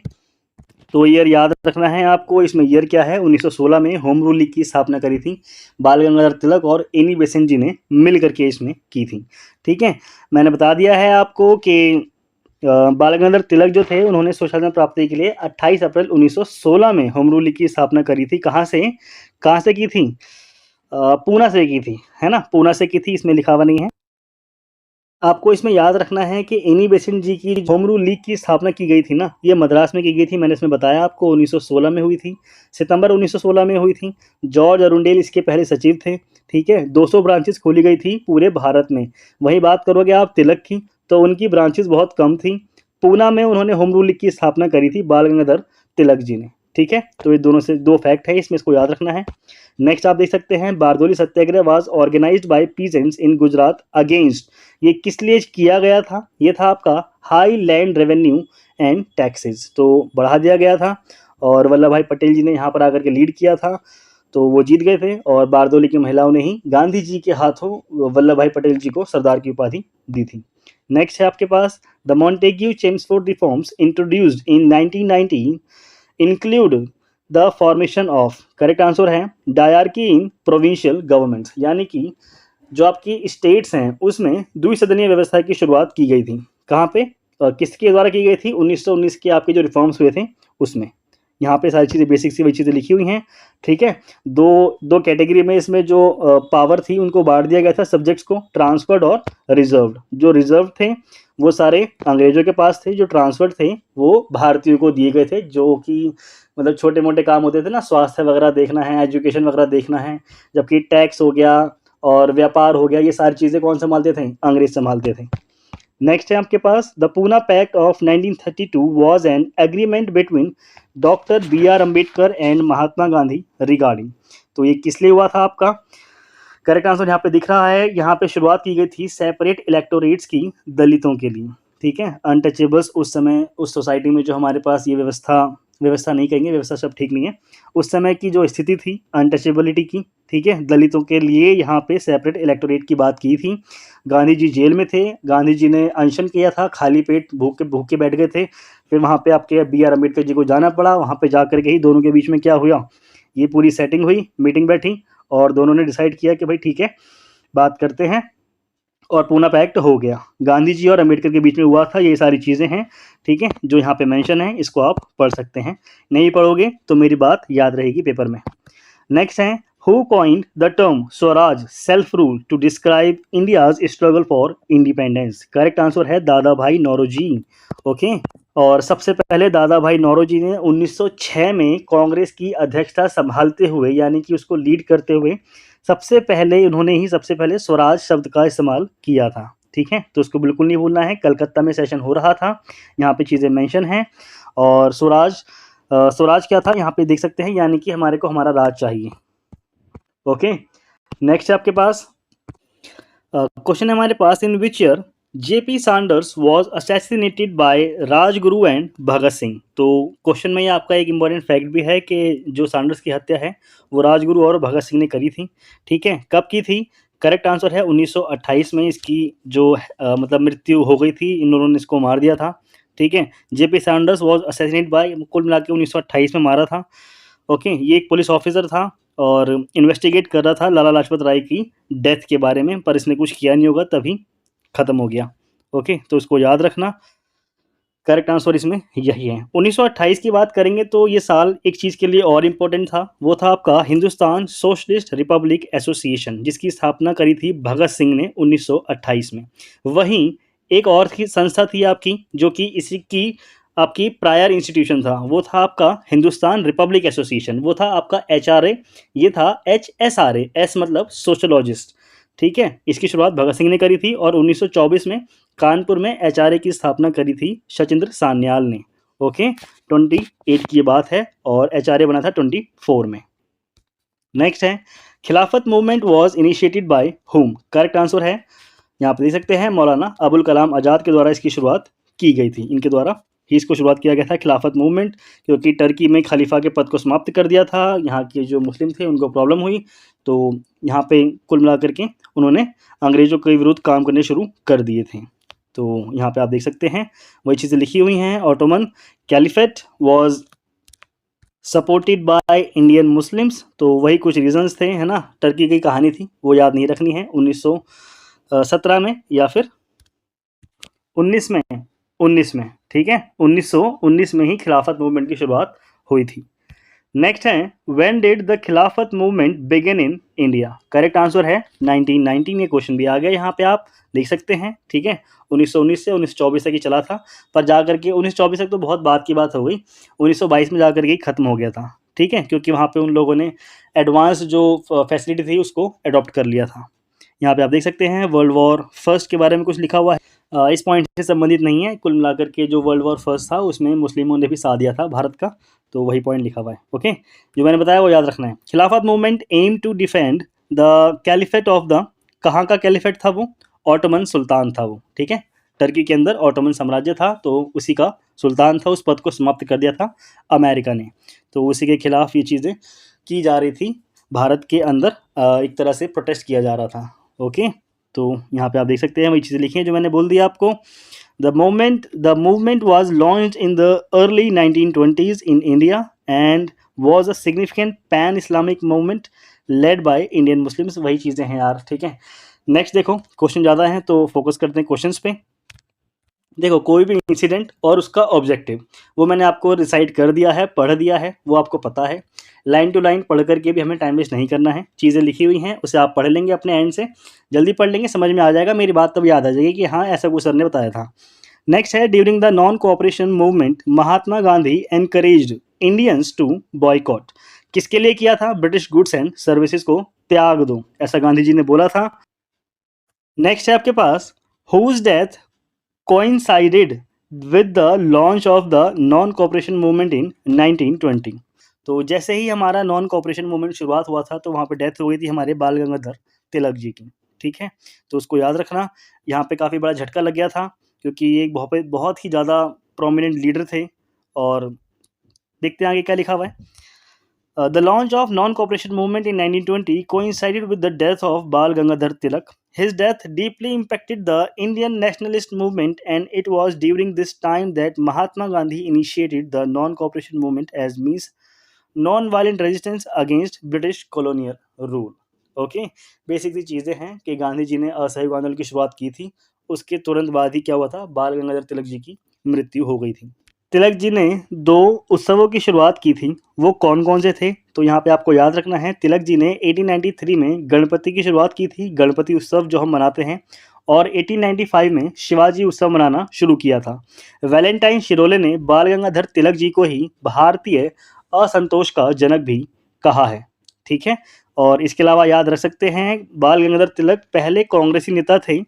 तो ईयर याद रखना है आपको। इसमें ईयर क्या है? 1916 में होम रूल लीग की स्थापना करी थी बाल गंगाधर तिलक और एनी बेसेंट जी ने मिल करके इसमें की थी। ठीक है, मैंने बता दिया है आपको कि बाल गंगाधर तिलक जो थे उन्होंने स्वशासन प्राप्ति के लिए 28 अप्रैल 1916 में होम रूल लीग की स्थापना करी थी। कहाँ से की थी? पूना से की थी, है ना? पूना से की थी, इसमें लिखा हुआ नहीं है। आपको इसमें याद रखना है कि एनी बेसेंट जी की होम रूल लीग की स्थापना की गई थी ना, ये मद्रास में की गई थी। मैंने इसमें बताया आपको 1916 में हुई थी, सितंबर 1916 में हुई थी। जॉर्ज अरुंडेल इसके पहले सचिव थे। ठीक है, 200 ब्रांचेस खोली गई थी पूरे भारत में। वहीं बात करोगे आप तिलक की, तो उनकी ब्रांचेस बहुत कम थी। पूना में उन्होंने होम रूल लीग की स्थापना करी थी बाल गंगाधर तिलक जी ने। ठीक है, तो ये दोनों से 2 फैक्ट है इसमें, इसको याद रखना है। नेक्स्ट आप देख सकते हैं, Bardoli Satyagraha was organized by peasants in Gujarat against, ये किस लिए किया गया था? ये था आपका high land revenue and taxes, तो बढ़ा दिया गया था और वल्लभ भाई पटेल जी ने यहाँ पर आकर के लीड किया था, तो वो जीत गए थे। और बारदोली की महिलाओं ने ही गांधी जी के हाथों वल्लभ भाई पटेल जी को सरदार की उपाधि दी थी। नेक्स्ट है आपके पास, the Montagu Chelmsford reforms introduced in 1919 include the formation of, correct answer है डायरकी इन प्रोविंशियल गवर्नमेंट्स, यानी कि जो आपकी स्टेट्स हैं उसमें द्विसदनीय व्यवस्था की शुरुआत की गई थी। कहाँ पे? किसके द्वारा की गई थी? 1919 के आपके जो रिफॉर्म्स हुए थे उसमें। यहाँ पे सारी चीज़ें बेसिक सी वही चीज़ें लिखी हुई हैं। ठीक है, दो कैटेगरी में इसमें जो पावर थी उनको बांट दिया गया था सब्जेक्ट्स को, ट्रांसफर्ड और रिजर्व्ड। जो रिजर्व थे वो सारे अंग्रेजों के पास थे, जो ट्रांसफर्ड थे वो भारतीयों को दिए गए थे, जो कि मतलब छोटे मोटे काम होते थे ना, स्वास्थ्य वगैरह देखना है, एजुकेशन वगैरह देखना है। जबकि टैक्स हो गया और व्यापार हो गया, ये सारी चीज़ें कौन संभालते थे? अंग्रेज संभालते थे। नेक्स्ट है आपके पास, the Poona pact of 1932 was an agreement between doctor B.R. Ambedkar and Mahatma Gandhi regarding, तो ये किस लिए हुआ था आपका? करेक्ट आंसर यहाँ पे दिख रहा है। यहाँ पे शुरुआत की गई थी सेपरेट इलेक्टोरेट्स की दलितों के लिए। ठीक है, अनटचेबल्स उस समय उस सोसाइटी में जो हमारे पास ये व्यवस्था नहीं कहेंगे, व्यवस्था सब ठीक नहीं है, उस समय की जो स्थिति थी अनटचेबिलिटी की, ठीक है, दलितों के लिए यहाँ पे सेपरेट इलेक्टोरेट की बात की थी। गांधी जी जेल में थे, गांधी जी ने अनशन किया था, खाली पेट भूख के बैठ गए थे, फिर वहाँ पे आपके B.R. अम्बेडकर जी को जाना पड़ा, वहाँ पे जा कर के ही दोनों के बीच में क्या हुआ, ये पूरी सेटिंग हुई, मीटिंग बैठी और दोनों ने डिसाइड किया कि भाई ठीक है बात करते हैं, और पूना पैक्ट हो गया। गांधी जी और अम्बेडकर के बीच में हुआ था, ये सारी चीज़ें हैं, ठीक है, जो यहाँ पे मेंशन है, इसको आप पढ़ सकते हैं। नहीं पढ़ोगे तो मेरी बात याद रहेगी पेपर में। नेक्स्ट है, who coined the term Swaraj self rule to describe India's struggle for independence? Correct answer है दादा भाई नौरोजी। ओके, और सबसे पहले दादा भाई नौरोजी ने 1906 में कांग्रेस की अध्यक्षता संभालते हुए, यानी कि उसको लीड करते हुए, सबसे पहले स्वराज शब्द का इस्तेमाल किया था। ठीक है, तो उसको बिल्कुल नहीं भूलना है। कलकत्ता में सेशन हो रहा था, यहाँ पे चीज़ें मेंशन हैं। और स्वराज क्या था यहाँ पे देख सकते हैं, यानी कि हमारे को हमारा राज चाहिए। ओके, नेक्स्ट है आपके पास क्वेश्चन है हमारे पास, in which year JP Saunders was assassinated by Rajguru and Bhagat Singh? तो क्वेश्चन में ये आपका एक इम्पॉर्टेंट फैक्ट भी है कि जो सांडर्स की हत्या है वो राजगुरु और भगत सिंह ने करी थी। ठीक है, कब की थी? करेक्ट आंसर है 1928 में इसकी जो मतलब मृत्यु हो गई थी, इन दोनों ने इसको मार दिया था। ठीक है, JP Saunders was assassinated bye, कुल मिला के 1928 में मारा था। ओके, ये एक पुलिस ऑफिसर था और इन्वेस्टिगेट कर रहा था लाला लाजपत राय की डेथ के बारे में, पर इसने कुछ किया नहीं होगा, तभी खत्म हो गया। ओके, तो इसको याद रखना, करेक्ट आंसर इसमें यही है। 1928 की बात करेंगे तो ये साल एक चीज़ के लिए और इम्पोर्टेंट था, वो था आपका हिंदुस्तान सोशलिस्ट रिपब्लिक एसोसिएशन, जिसकी स्थापना करी थी भगत सिंह ने 1928 में। वहीं एक और की संस्था थी आपकी, जो कि इसी की आपकी प्रायर इंस्टीट्यूशन था, वो था आपका हिंदुस्तान रिपब्लिक एसोसिएशन, वो था आपका HRA, ये था HSRA, एस मतलब सोशोलॉजिस्ट। ठीक है, इसकी शुरुआत भगत सिंह ने करी थी और 1924 में कानपुर में HRA की स्थापना करी थी सचिंद्र सान्याल ने। ओके, 28 की बात है और HRA बना था 24 में। नेक्स्ट है, Khilafat movement was initiated by whom? Correct answer है, यहाँ पर देख सकते हैं, मौलाना अबुल कलाम आज़ाद के द्वारा इसकी शुरुआत की गई थी, इनके द्वारा ही इसको शुरुआत किया गया था खिलाफत मूवमेंट, क्योंकि टर्की में खलीफा के पद को समाप्त कर दिया था, यहाँ के जो मुस्लिम थे उनको प्रॉब्लम हुई, तो यहाँ पे कुल मिलाकर के उन्होंने अंग्रेज़ों के विरुद्ध काम करने शुरू कर दिए थे। तो यहाँ पे आप देख सकते हैं वही चीज़ें लिखी हुई हैं। Ottoman caliphate was supported by Indian Muslims, तो वही कुछ रीजंस थे, है ना, टर्की की कहानी थी, वो याद नहीं रखनी है। 1917 में या फिर 19 में, 19 में, ठीक है, 1919 में ही खिलाफत मूवमेंट की शुरुआत हुई थी। नेक्स्ट है, व्हेन डिड द खिलाफत movement begin in India? Correct answer है 1919। ये क्वेश्चन भी आ गया, यहाँ पे आप देख सकते हैं। ठीक है, 1919 से 1924 तक ही चला था, पर जा करके 1924 तक तो बहुत बाद की बात हो गई, 1922 में जा करके ख़त्म हो गया था। ठीक है, क्योंकि वहाँ पे उन लोगों ने एडवांस जो फैसिलिटी थी उसको अडॉप्ट कर लिया था। यहाँ पे आप देख सकते हैं वर्ल्ड वॉर फर्स्ट के बारे में कुछ लिखा हुआ है, इस पॉइंट से संबंधित नहीं है। कुल मिलाकर के जो वर्ल्ड वॉर फर्स्ट था उसमें मुस्लिमों ने भी साथ दिया था भारत का, तो वही पॉइंट लिखा हुआ है। ओके, जो मैंने बताया वो याद रखना है। Khilafat movement aim to defend the caliphate of the, कहाँ का कैलिफेट था वो? ऑटोमन सुल्तान था वो। ठीक है, टर्की के अंदर ऑटोमन साम्राज्य था, तो उसी का सुल्तान था, उस पद को समाप्त कर दिया था अमेरिका ने, तो उसी के खिलाफ ये चीज़ें की जा रही थी भारत के अंदर, एक तरह से प्रोटेस्ट किया जा रहा था। ओके, तो यहाँ पे आप देख सकते हैं वही चीज़ें लिखी हैं जो मैंने बोल दिया आपको। The movement was launched in the early 1920s in India and was a significant pan-Islamic movement led by Indian Muslims। वही चीज़ें हैं यार, ठीक है। नेक्स्ट देखो, क्वेश्चन ज़्यादा हैं तो फोकस करते हैं क्वेश्चंस पे। देखो, कोई भी इंसिडेंट और उसका ऑब्जेक्टिव वो मैंने आपको रिसाइट कर दिया है, पढ़ दिया है, वो आपको पता है। लाइन टू लाइन पढ़ करके भी हमें टाइम वेस्ट नहीं करना है, चीज़ें लिखी हुई हैं उसे आप पढ़ लेंगे अपने एंड से, जल्दी पढ़ लेंगे, समझ में आ जाएगा, मेरी बात तब याद आ जाएगी कि हाँ ऐसा कुछ सर ने बताया था। नेक्स्ट है, during the non cooperation movement Mahatma Gandhi encouraged Indians to boycott? किसके लिए किया था? ब्रिटिश गुड्स एंड सर्विसेज को त्याग दो, ऐसा गांधी जी ने बोला था। नेक्स्ट है आपके पास, whose death coincided with the launch of the non cooperation movement in 1920? तो जैसे ही हमारा नॉन कॉपरेशन मूवमेंट शुरुआत हुआ था तो वहाँ पे डेथ हो गई थी हमारे बाल गंगाधर तिलक जी की। ठीक है, तो उसको याद रखना, यहाँ पे काफ़ी बड़ा झटका लग गया था, क्योंकि ये एक बहुत ही ज़्यादा प्रोमिनेंट लीडर थे। और देखते हैं आगे क्या लिखा हुआ है। The launch of non-cooperation movement in 1920 coincided with the death of Bal Gangadhar Tilak. His death deeply impacted the Indian nationalist movement, and it was during this time that Mahatma Gandhi initiated the non-cooperation movement as means non-violent resistance against British colonial rule. Okay, basic सी चीज़ें हैं कि गांधी जी ने असहयोग आंदोलन की शुरुआत की थी, उसके तुरंत बाद ही क्या हुआ था, बाल गंगाधर तिलक जी की मृत्यु हो गई थी। तिलक जी ने 2 उत्सवों की शुरुआत की थी, वो कौन-कौन से थे? तो यहाँ पे आपको याद रखना है, तिलक जी ने 1893 में गणपति की शुरुआत की थी, गणपति उत्सव जो हम मनाते हैं, और 1895 में शिवाजी उत्सव मनाना शुरू किया था। वैलेंटाइन शिरोले ने बाल गंगाधर तिलक जी को ही भारतीय असंतोष का जनक भी कहा है, ठीक है? और इसके अलावा याद रख सकते हैं, बाल गंगाधर तिलक पहले कांग्रेसी नेता थे,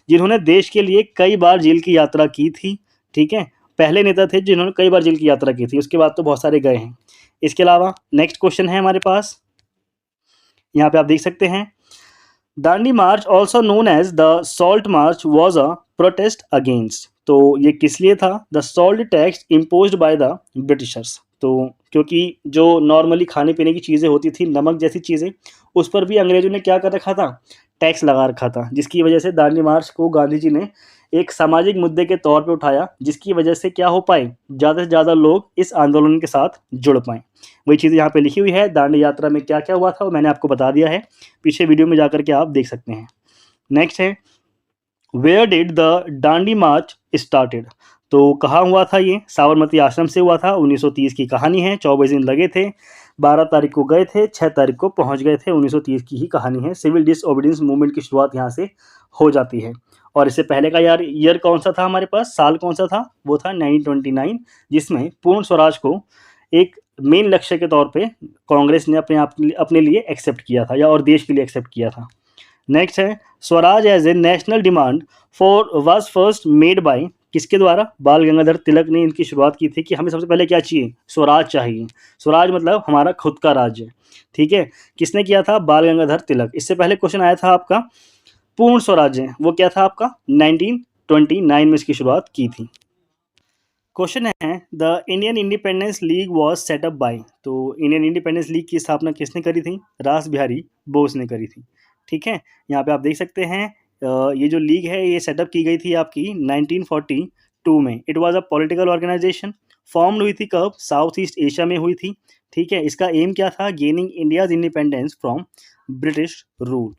जिन्होंने देश के लिए कई बार जेल की यात्रा की थी, ठीक है? पहले नेता थे जिन्होंने कई बार जेल की यात्रा की थी, उसके बाद तो बहुत सारे गए हैं। इसके अलावा नेक्स्ट क्वेश्चन है हमारे पास, यहाँ पे आप देख सकते हैं, Dandi March also known as the Salt March was a protest against. तो ये किस लिए था? The salt tax imposed by the Britishers. तो क्योंकि जो नॉर्मली खाने पीने की चीज़ें होती थी, नमक जैसी चीज़ें, उस पर भी अंग्रेजों ने क्या कर रखा था? टैक्स लगा रखा था, जिसकी वजह से दांडी मार्च को गांधी जी ने एक सामाजिक मुद्दे के तौर पे उठाया, जिसकी वजह से क्या हो पाए, ज़्यादा से ज़्यादा लोग इस आंदोलन के साथ जुड़ पाएँ। वही चीज़ यहाँ पे लिखी हुई है, दांडी यात्रा में क्या-क्या हुआ था वो मैंने आपको बता दिया है, पीछे वीडियो में जाकर के आप देख सकते हैं। नेक्स्ट है, where did the Dandi march started? तो कहाँ हुआ था ये? साबरमती आश्रम से हुआ था, 1930 की कहानी है, 24 दिन लगे थे, 12 तारीख को गए थे, 6 तारीख को पहुँच गए थे, 1930 की ही कहानी है। सिविल डिसओबीडियंस मूवमेंट की शुरुआत यहाँ से हो जाती है। और इससे पहले का ईयर कौन सा था हमारे पास, साल कौन सा था? वो था 1929, जिसमें पूर्ण स्वराज को एक मेन लक्ष्य के तौर पे कांग्रेस ने अपने लिए एक्सेप्ट किया था, या और देश के लिए एक्सेप्ट किया था। नेक्स्ट है, Swaraj as a national demand for was first made by, किसके द्वारा? बाल गंगाधर तिलक ने इनकी शुरुआत की थी कि हमें सबसे पहले क्या चाहिए? स्वराज चाहिए। स्वराज मतलब हमारा खुद का राज्य, ठीक है? किसने किया था? बाल गंगाधर तिलक। इससे पहले क्वेश्चन आया था आपका पूर्ण स्वराज्य, वो क्या था आपका? 1929 में इसकी शुरुआत की थी। क्वेश्चन है, the Indian Independence League was set up by. तो इंडियन इंडिपेंडेंस लीग की स्थापना किसने करी थी? रास बिहारी बोस ने करी थी, ठीक है? यहाँ पे आप देख सकते हैं, ये जो लीग है ये सेटअप की गई थी आपकी 1942 में। It was a political organisation, formed हुई थी कब? साउथ ईस्ट एशिया में हुई थी, ठीक है? इसका एम क्या था? Gaining India's independence from British rule.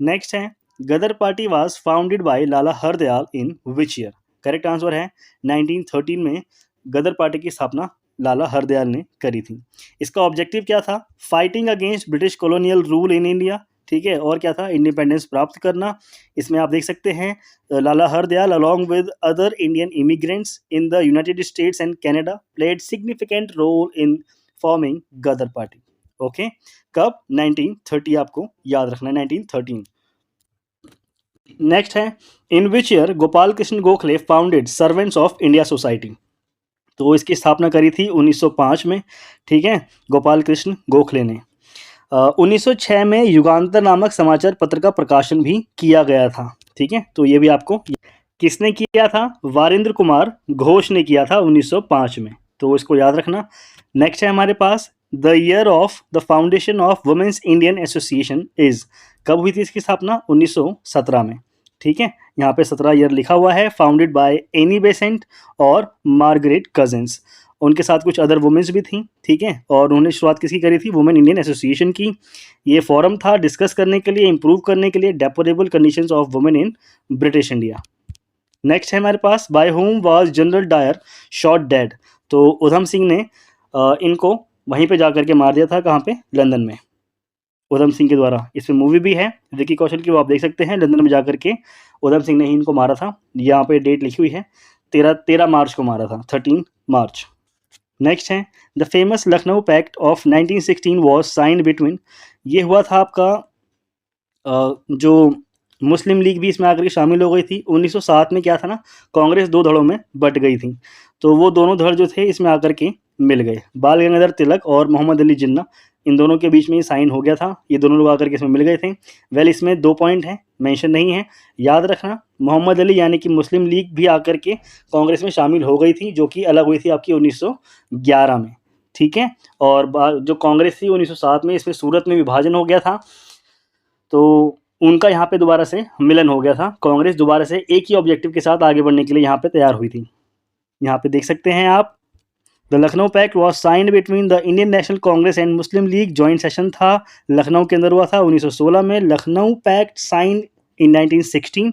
Next है, Ghadar Party was founded by Lala Hardayal in which year? Correct answer है 1913 में गदर पार्टी की स्थापना लाला हरदयाल ने करी थी। इसका ऑब्जेक्टिव क्या था? Fighting against British colonial rule in India, ठीक है? और क्या था? इंडिपेंडेंस प्राप्त करना। इसमें आप देख सकते हैं, Lala Hardayal along with other Indian immigrants in the United States and Canada played significant role in forming Ghadar Party. Okay, कब? 1930, आपको याद रखना है, 1913। नेक्स्ट है, in which year Gopal Krishna Gokhale founded Servants of India Society? तो इसकी स्थापना करी थी 1905 में, ठीक है? गोपाल कृष्ण गोखले ने। 1906 में युगांतर नामक समाचार पत्र का प्रकाशन भी किया गया था, ठीक है? तो ये भी आपको, किसने किया था? वारिंद्र कुमार घोष ने किया था 1905 में, तो इसको याद रखना। नेक्स्ट है हमारे पास, the year of the foundation of Women's Indian Association is, कब हुई थी इसकी स्थापना? 1917 में, ठीक है? यहाँ पे 17 ईयर लिखा हुआ है। फाउंडेड बाय एनी बेसेंट और मार्गरेट कजिन्स, उनके साथ कुछ अदर वुमेन्स भी थी, ठीक है? और उन्होंने शुरुआत किसकी करी थी? वुमेन इंडियन एसोसिएशन की। ये फोरम था डिस्कस करने के लिए, इंप्रूव करने के लिए deplorable conditions of women in British India. Next है हमारे पास, by whom was general Dyer shot dead? तो उधम सिंह ने इनको वहीं पे जाकर के मार दिया था, कहाँ पे? लंदन में, उधम सिंह के द्वारा। इसमें मूवी भी है विकी कौशल की, वो आप देख सकते हैं। लंदन में जाकर के उधम सिंह ने ही इनको मारा था। यहाँ पे डेट लिखी हुई है, 13 मार्च को मारा था, 13 मार्च। नेक्स्ट है, the famous Lucknow pact of 1916 was signed between, ये हुआ था आपका, जो मुस्लिम लीग भी इसमें आकर के शामिल हो गई थी। 1907 में क्या था ना, कांग्रेस 2 धड़ों में बट गई थी, तो वो दोनों धड़ जो थे इसमें आकर के मिल गए। बाल गंगाधर तिलक और मोहम्मद अली जिन्ना, इन दोनों के बीच में ही साइन हो गया था, ये दोनों लोग आकर के इसमें मिल गए थे। वेल, इसमें 2 पॉइंट हैं, मेंशन नहीं है, याद रखना। मोहम्मद अली यानी कि मुस्लिम लीग भी आकर के कांग्रेस में शामिल हो गई थी, जो कि अलग हुई थी आपकी 1911 में, ठीक है। और जो कांग्रेस थी 1907 में, इसमें सूरत में विभाजन हो गया था, तो उनका यहाँ पे दोबारा से मिलन हो गया था। कांग्रेस दोबारा से एक ही ऑब्जेक्टिव के साथ आगे बढ़ने के लिए यहाँ पे तैयार हुई थी। यहाँ पे देख सकते हैं आप, the Lucknow pact was signed between the Indian national Congress and Muslim League. Joint session था, लखनऊ के अंदर हुआ था 1916 में। Lucknow pact sign in 1916।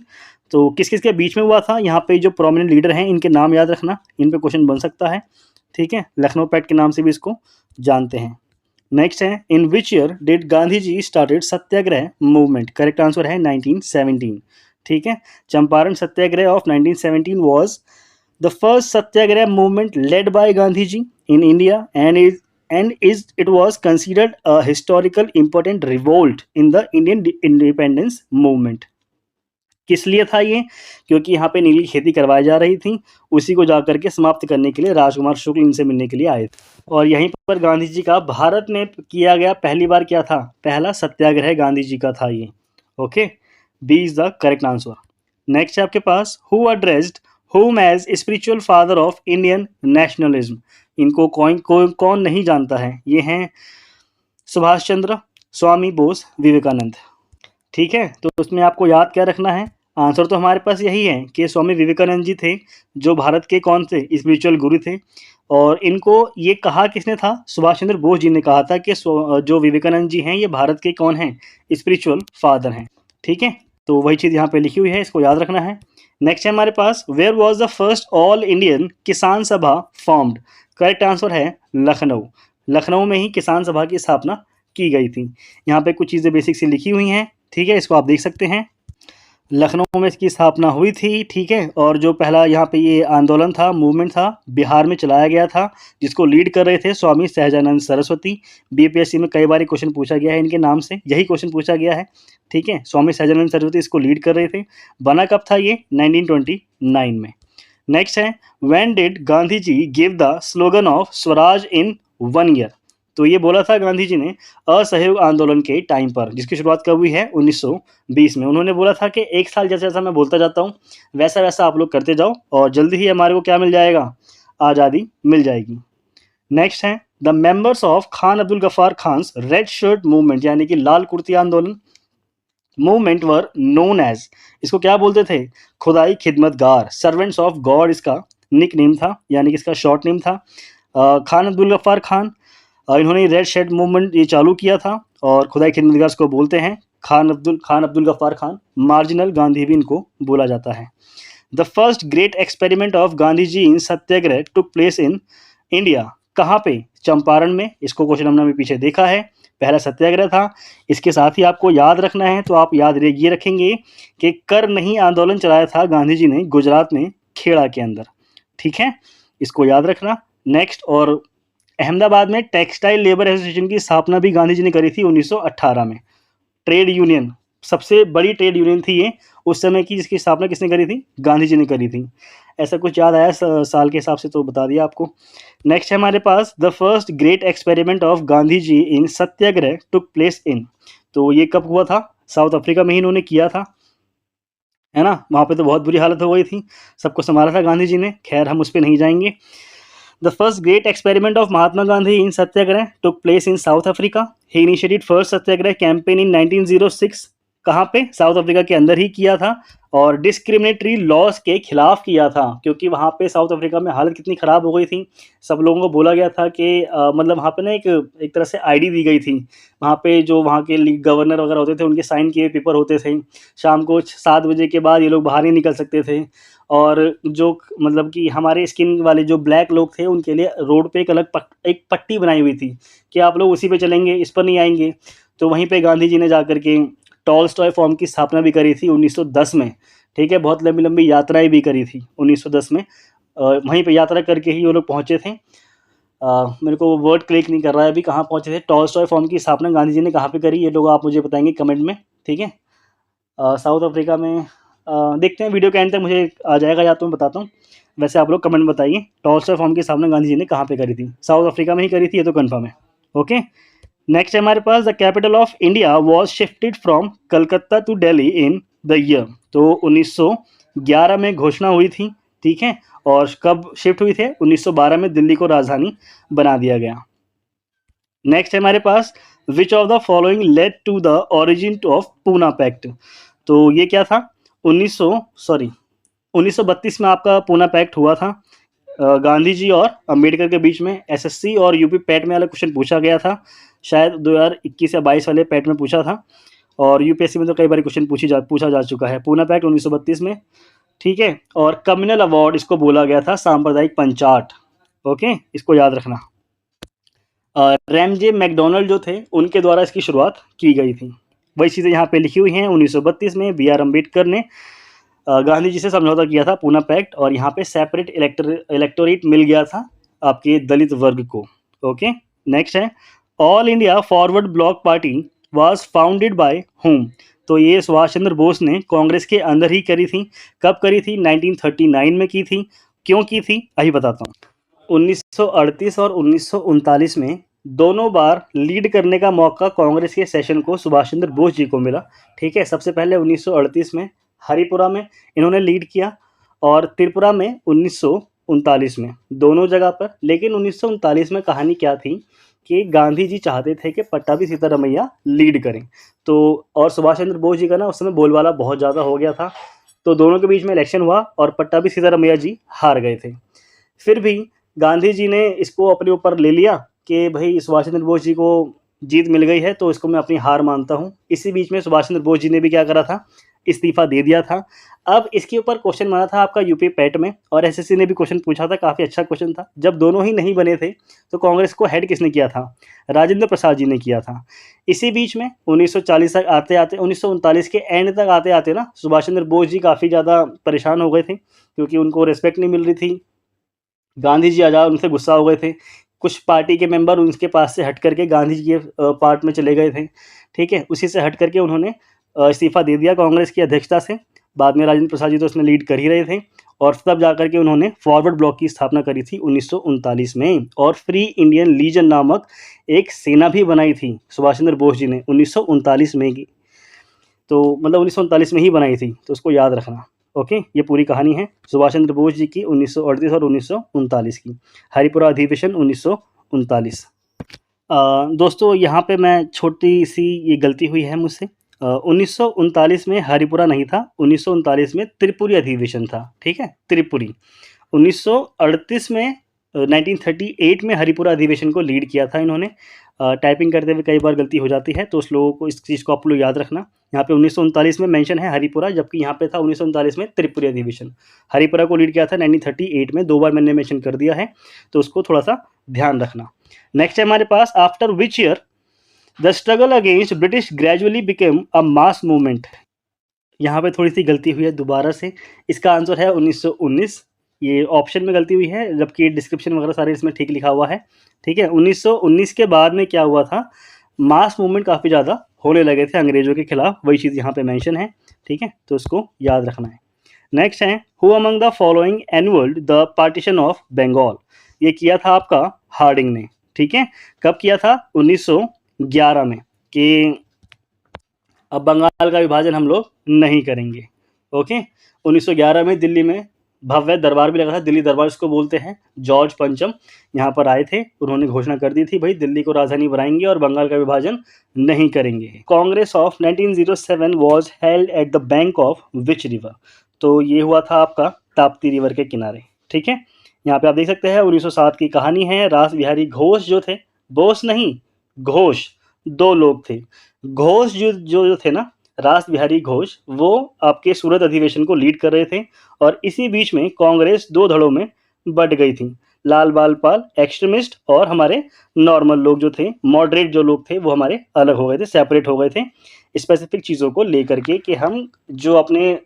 तो किस किस के बीच में हुआ था, यहाँ पे जो प्रोमिनेंट लीडर हैं इनके नाम याद रखना, इन पे क्वेश्चन बन सकता है, ठीक है। लखनऊ पैक्ट के नाम से भी इसको जानते हैं। नेक्स्ट है, in which year did Gandhi ji started Satyagraha movement. Correct answer है 1917, ठीक है। Champaran Satyagraha of 1917 was the first satyagraha movement led by Gandhi ji in India and it was considered a historical important revolt in the Indian independence movement. किस लिए था ये, क्योंकि यहाँ पे नीली खेती करवाई जा रही थी, उसी को जाकर के समाप्त करने के लिए राजकुमार शुक्ल इनसे मिलने के लिए आए थे। और यहीं पर गांधी जी का भारत में किया गया पहली बार क्या था, पहला सत्याग्रह गांधी जी का था ये। Okay, B is the correct answer. Next है आपके पास, who addressed whom as spiritual father of Indian nationalism। इनको कौन नहीं जानता है, ये हैं सुभाष चंद्र, स्वामी बोस, विवेकानंद, ठीक है। तो उसमें आपको याद क्या रखना है, आंसर तो हमारे पास यही है कि स्वामी विवेकानंद जी थे, जो भारत के कौन से स्पिरिचुअल गुरु थे। और इनको ये कहा किसने था, सुभाष चंद्र बोस जी ने कहा था कि जो विवेकानंद जी हैं ये भारत के कौन हैं, स्पिरिचुअल फादर हैं, ठीक है। तो वही चीज़ यहाँ पे लिखी हुई है, इसको याद रखना है। नेक्स्ट है हमारे पास, where was the first All Indian Kisan Sabha formed. Correct answer है लखनऊ। लखनऊ में ही किसान सभा की स्थापना की गई थी। यहाँ पे कुछ चीज़ें बेसिक सी लिखी हुई हैं, ठीक है, इसको आप देख सकते हैं। लखनऊ में इसकी स्थापना हुई थी, ठीक है। और जो पहला यहाँ पे ये आंदोलन था, मूवमेंट था, बिहार में चलाया गया था, जिसको लीड कर रहे थे स्वामी सहजानंद सरस्वती। बीपीएससी में कई बार क्वेश्चन पूछा गया है इनके नाम से, यही क्वेश्चन पूछा गया है, ठीक है। स्वामी सहजानंद सरस्वती इसको लीड कर रहे थे। बना कब था ये, 1929 में। नेक्स्ट है, when did Gandhi ji give the slogan of Swaraj in 1 year. तो ये बोला था गांधी जी ने असहयोग आंदोलन के टाइम पर, जिसकी शुरुआत कब हुई है, 1920 में। उन्होंने बोला था कि एक साल जैसा जैसा मैं बोलता जाता हूँ वैसा वैसा आप लोग करते जाओ और जल्दी ही हमारे को क्या मिल जाएगा, आज़ादी मिल जाएगी। नेक्स्ट है, the members of Khan Abdul Ghaffar Khan's red shirt movement, यानी कि लाल कुर्ती आंदोलन मूवमेंट वर नोन एज, इसको क्या बोलते थे, खुदाई खिदमतगार, सर्वेंट्स ऑफ गॉड इसका निक नेम था, यानी कि इसका शॉर्ट नेम था। खान अब्दुल गफ्फार खान, इन्होंने रेड शर्ट मूवमेंट ये चालू किया था, और खुदाई खिदमतगार को बोलते हैं खान अब्दुल गफ्फार खान। मार्जिनल गांधी भी इनको बोला जाता है। The first great experiment of Gandhi ji in Satyagraha took place in India, कहाँ पे, चंपारण में। इसको क्वेश्चन हमने अभी पीछे देखा है, पहला सत्याग्रह था। इसके साथ ही आपको याद रखना है, तो आप याद ये रखेंगे कि कर नहीं आंदोलन चलाया था गांधी जी ने गुजरात में, खेड़ा के अंदर, ठीक है, इसको याद रखना। नेक्स्ट, और अहमदाबाद में टेक्सटाइल लेबर एसोसिएशन की स्थापना भी गांधी जी ने करी थी 1918 में। ट्रेड यूनियन, सबसे बड़ी ट्रेड यूनियन थी ये उस समय की, जिसकी स्थापना किसने करी थी, गांधी जी ने करी थी। ऐसा कुछ याद आया साल के हिसाब से तो बता दिया आपको। नेक्स्ट है हमारे पास, the first great experiment of Gandhi ji in Satyagraha took place in, तो ये कब हुआ था, साउथ अफ्रीका में ही इन्होंने किया था, है ना। वहाँ पे तो बहुत बुरी हालत हो गई थी, सबको संभाला था गांधी जी ने, खैर हम उस पर नहीं जाएंगे। The first great experiment of Mahatma Gandhi in Satyagrah took place in South Africa. He initiated first Satyagrah campaign in 1906. कहाँ पे, साउथ अफ्रीका के अंदर ही किया था, और डिस्क्रिमिनेटरी लॉज के खिलाफ किया था, क्योंकि वहाँ पे साउथ अफ्रीका में हालत कितनी ख़राब हो गई थी। सब लोगों को बोला गया था कि मतलब वहाँ पे ना एक तरह से आईडी दी गई थी। वहाँ पे जो वहाँ के गवर्नर वगैरह होते थे, उनके साइन किए पेपर होते थे, शाम को 7 बजे के बाद ये लोग बाहर नहीं निकल सकते थे। और जो मतलब कि हमारे स्किन वाले जो ब्लैक लोग थे, उनके लिए रोड पे एक अलग एक पट्टी बनाई हुई थी कि आप लोग उसी पे चलेंगे, इस पर नहीं आएंगे। तो वहीं पे गांधी जी ने जाकर के टॉलस्टॉय फॉर्म की स्थापना भी करी थी 1910 में, ठीक है। बहुत लंबी लंबी यात्राएं भी करी थी 1910 में। वहीं पे यात्रा करके ही वो लोग पहुँचे थे। मेरे को वर्ड क्लिक नहीं कर रहा है अभी, कहाँ पहुँचे थे। टॉलस्टॉय फॉर्म की स्थापना गांधी जी ने कहाँ पे करी, ये लोग आप मुझे बताएंगे कमेंट में, ठीक है। साउथ अफ्रीका में देखते हैं, वीडियो के एंड तक मुझे आ जाएगा, या तो मैं बताता हूँ, वैसे आप लोग कमेंट बताइए टॉलस्टॉय फॉर्म की स्थापना गांधी जी ने कहाँ पे करी थी। साउथ अफ्रीका में ही करी थी, ये तो कन्फर्म है। ओके, नेक्स्ट है हमारे पास, the capital of India was shifted from Calcutta to Delhi in the year, तो 1911 में घोषणा हुई थी, ठीक है। और कब शिफ्ट हुई थे, 1912 में दिल्ली को राजधानी बना दिया गया। नेक्स्ट है हमारे पास, which of the following led to the origin of Poona pact. तो ये क्या था, 1932 में आपका पूना पैक्ट हुआ था। गांधी जी और अंबेडकर के बीच में। एसएससी और यूपी पैट में वाला क्वेश्चन पूछा गया था, शायद 2021 या 22 वाले पैट में पूछा था, और यूपीएससी में तो कई बार क्वेश्चन पूछा जा चुका है। पूना पैक्ट 1932 में, ठीक है। और कम्युनल अवार्ड इसको बोला गया था, सांप्रदायिक पंचाट। ओके, इसको याद रखना। रैमजे मैकडोनल्ड जो थे उनके द्वारा इसकी शुरुआत की गई थी। वही चीज़ें यहाँ पे लिखी हुई हैं। 1932 में बी आर अम्बेडकर ने गांधी जी से समझौता किया था, पूना पैक्ट, और यहाँ पे सेपरेट इलेक्टोरेट मिल गया था आपके दलित वर्ग को। ओके, नेक्स्ट है, all India forward block party was founded bye home. तो ये सुभाष चंद्र बोस ने कांग्रेस के अंदर ही करी थी। कब करी थी? 1939 में की थी। क्यों की थी अभी बताता हूँ। 1938 और 1939 में दोनों बार लीड करने का मौका कांग्रेस के सेशन को सुभाष चंद्र बोस जी को मिला। ठीक है, सबसे पहले 1938 में हरिपुरा में इन्होंने लीड किया, और त्रिपुरा में 1939 में, दोनों जगह पर। लेकिन 1939 में कहानी क्या थी कि गांधी जी चाहते थे कि पट्टाभी सीतारमैया लीड करें, तो और सुभाष चंद्र बोस जी का ना उस समय बोलबाला बहुत ज़्यादा हो गया था, तो दोनों के बीच में इलेक्शन हुआ और पट्टाभी सीतारमैया जी हार गए थे। फिर भी गांधी जी ने इसको अपने ऊपर ले लिया कि भाई सुभाष चंद्र बोस जी को जीत मिल गई है, तो इसको मैं अपनी हार मानता हूँ। इसी बीच में सुभाष चंद्र बोस जी ने भी क्या करा था, इस्तीफा दे दिया था। अब इसके ऊपर क्वेश्चन बना था आपका यूपी पैट में, और एसएससी ने भी क्वेश्चन पूछा था, काफ़ी अच्छा क्वेश्चन था। जब दोनों ही नहीं बने थे तो कांग्रेस को हेड किसने किया था? राजेंद्र प्रसाद जी ने किया था। इसी बीच में 1940 तक आते आते, 1939 के एंड तक आते आते ना, सुभाष चंद्र बोस जी काफ़ी ज़्यादा परेशान हो गए थे, क्योंकि उनको रिस्पेक्ट नहीं मिल रही थी। गांधी जी आज़ाद उनसे गुस्सा हो गए थे। कुछ पार्टी के मेंबर उनके पास से हट करके गांधी जी के पार्ट में चले गए थे। ठीक है, उसी से हट करके उन्होंने इस्तीफा दे दिया कांग्रेस की अध्यक्षता से। बाद में राजेंद्र प्रसाद जी तो उसमें लीड कर ही रहे थे, और तब जाकर के उन्होंने फॉरवर्ड ब्लॉक की स्थापना करी थी 1939 में, और फ्री इंडियन लीजन नामक एक सेना भी बनाई थी सुभाष चंद्र बोस जी ने 1939 में की। तो मतलब 1939 में ही बनाई थी, तो उसको याद रखना। ओके, ये पूरी कहानी है सुभाष चंद्र बोस जी की 1938 और 1939 की। हरिपुरा अधिवेशन 1939। दोस्तों यहाँ पे मैं छोटी सी ये गलती हुई है मुझसे। 1939 में हरिपुरा नहीं था, 1939 में त्रिपुरी अधिवेशन था। ठीक है, त्रिपुरी। 1938 में 1938 में हरिपुरा अधिवेशन को लीड किया था इन्होंने। टाइपिंग करते हुए कई बार गलती हो जाती है, तो उस लोगों को इस चीज़ को आप लोग याद रखना। यहाँ पे 1939 में मेंशन है हरिपुरा, जबकि यहाँ पे था 1939 में त्रिपुरी अधिवेशन। हरिपुरा को लीड किया था 1938 में, 2 बार मैंने मेंशन कर दिया है, तो उसको थोड़ा सा ध्यान रखना। नेक्स्ट है हमारे पास, after which year the struggle against British gradually became a mass movement. यहाँ पे थोड़ी सी गलती हुई है दोबारा से। इसका आंसर है 1919। ये ऑप्शन में गलती हुई है, जबकि डिस्क्रिप्शन वगैरह सारे इसमें ठीक लिखा हुआ है। ठीक है, 1919 के बाद में क्या हुआ था, मास मूवमेंट काफ़ी ज़्यादा होने लगे थे अंग्रेज़ों के खिलाफ। वही चीज़ यहाँ पे मेंशन है। ठीक है, तो इसको याद रखना है। नेक्स्ट है, who among the following annulled the partition of Bengal. ये किया था आपका हार्डिंग ने। ठीक है, कब किया था? 1911 में, कि अब बंगाल का विभाजन हम लोग नहीं करेंगे। ओके, 1911 में दिल्ली में भव्य दरबार भी लगा था, दिल्ली दरबार इसको बोलते हैं। जॉर्ज पंचम यहाँ पर आए थे, उन्होंने घोषणा कर दी थी भाई दिल्ली को राजधानी बनाएंगे और बंगाल का विभाजन नहीं करेंगे। Congress of 1907 was held at the bank of which river. तो ये हुआ था आपका ताप्ती रिवर के किनारे। ठीक है, यहाँ पे आप देख सकते हैं 1907 की कहानी है। रास बिहारी घोष जो थे, बोस नहीं घोष, 2 लोग थे। घोष जो जो जो थे ना, रास बिहारी घोष, वो आपके सूरत अधिवेशन को लीड कर रहे थे, और इसी बीच में कांग्रेस 2 धड़ों में बट गई थी। लाल बाल पाल एक्सट्रीमिस्ट, और हमारे नॉर्मल लोग जो थे, मॉडरेट जो लोग थे, वो हमारे अलग हो गए थे, सेपरेट हो गए थे स्पेसिफिक चीज़ों को लेकर के, कि हम जो अपने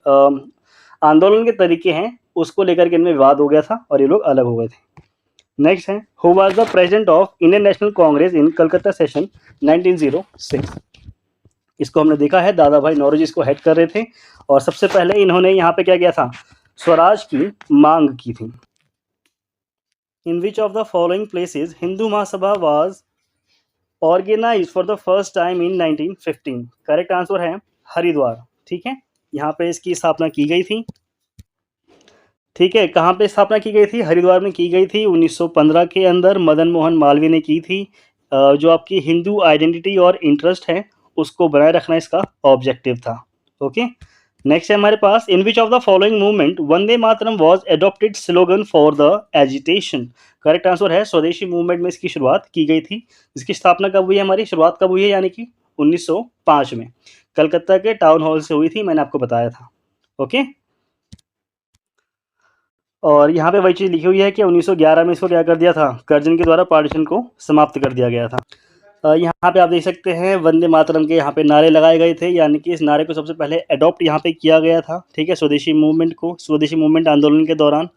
आंदोलन के तरीके हैं उसको लेकर के इनमें विवाद हो गया था और ये लोग अलग हो गए थे। नेक्स्ट है, who was the president of Indian national Congress in Calcutta session 1906। इसको हमने देखा है, दादा भाई नौरोजी इसको हेड कर रहे थे, और सबसे पहले इन्होंने यहाँ पे क्या किया था, स्वराज की मांग की थी। In which of the following places Hindu Mahasabha was organized for the first time in 1915। Correct answer है हरिद्वार। ठीक है, यहाँ पे इसकी स्थापना की गई थी। ठीक है, कहाँ पे स्थापना की गई थी? हरिद्वार में की गई थी। 1915 के अंदर मदन मोहन मालवीय ने की थी। जो आपकी हिंदू आइडेंटिटी और इंटरेस्ट है उसको बनाए रखना इसका ऑब्जेक्टिव था। ओके, नेक्स्ट है हमारे पास, in which of the following movement Vande Mataram was adopted slogan for the agitation. Correct answer है स्वदेशी मूवमेंट में इसकी शुरुआत की गई थी। इसकी स्थापना कब हुई है, हमारी शुरुआत कब हुई है, यानी कि 1905 में कलकत्ता के टाउन हॉल से हुई थी, मैंने आपको बताया था। ओके, और यहाँ पे वही चीज़ लिखी हुई है कि 1911 में इसको क्या कर दिया था, कर्जन के द्वारा पार्टीशन को समाप्त कर दिया गया था। यहाँ पे आप देख सकते हैं वंदे मातरम के यहाँ पे नारे लगाए गए थे, यानी कि इस नारे को सबसे पहले अडॉप्ट यहाँ पे किया गया था, ठीक है, स्वदेशी मूवमेंट आंदोलन के दौरान।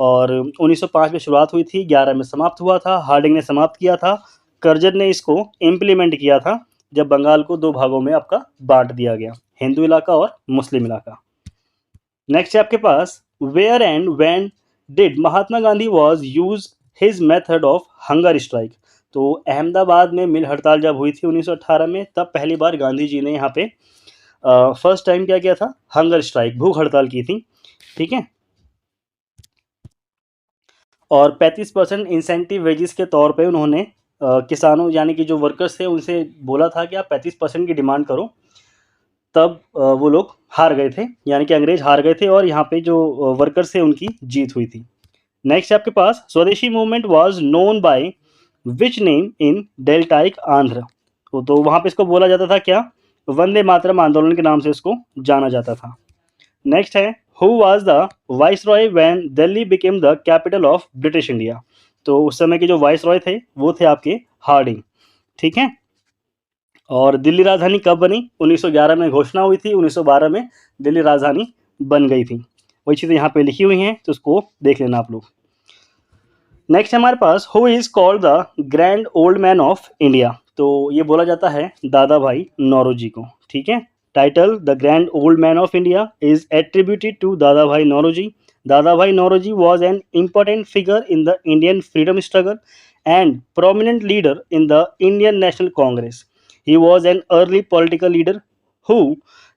और 1905 में शुरुआत हुई थी, 11 में समाप्त हुआ था, हार्डिंग ने समाप्त किया था, कर्जन ने इसको इम्प्लीमेंट किया था जब बंगाल को दो भागों में आपका बांट दिया गया, हिंदू इलाका और मुस्लिम इलाका। नेक्स्ट है आपके पास, where and when did Mahatma Gandhi was use his method of hunger strike. तो अहमदाबाद में मिल हड़ताल जब हुई थी 1918 में, तब पहली बार गांधी जी ने यहाँ पे फर्स्ट टाइम क्या किया था, हंगर स्ट्राइक, भूख हड़ताल की थी, ठीक है। और 35% इंसेंटिव वेजेस के तौर पे उन्होंने किसानों यानी कि जो वर्कर्स थे उनसे बोला था कि आप 35% की डिमांड करो, तब वो लोग हार गए थे, यानी कि अंग्रेज हार गए थे और यहाँ पे जो वर्कर्स थे उनकी जीत हुई थी। नेक्स्ट है आपके पास, स्वदेशी movement was known by which name in deltaic Andhra. तो वहाँ पे इसको बोला जाता था क्या, वंदे मातरम आंदोलन के नाम से इसको जाना जाता था। नेक्स्ट है, who was the viceroy when Delhi became the capital of British India. तो उस समय के जो वाइसरॉय थे वो थे आपके हार्डिंग, ठीक है। और दिल्ली राजधानी कब बनी, 1911 में घोषणा हुई थी, 1912 में दिल्ली राजधानी बन गई थी। वही चीज़ें यहाँ पे लिखी हुई हैं, तो उसको देख लेना आप लोग। नेक्स्ट हमारे पास, who is called the grand old man of India. तो ये बोला जाता है दादा भाई नौरोजी को, ठीक है। Title the grand old man of India is attributed to Dadabhai Naoroji. Dadabhai Naoroji was an important figure in the Indian freedom struggle and prominent leader in the Indian National Congress. He was an early political leader who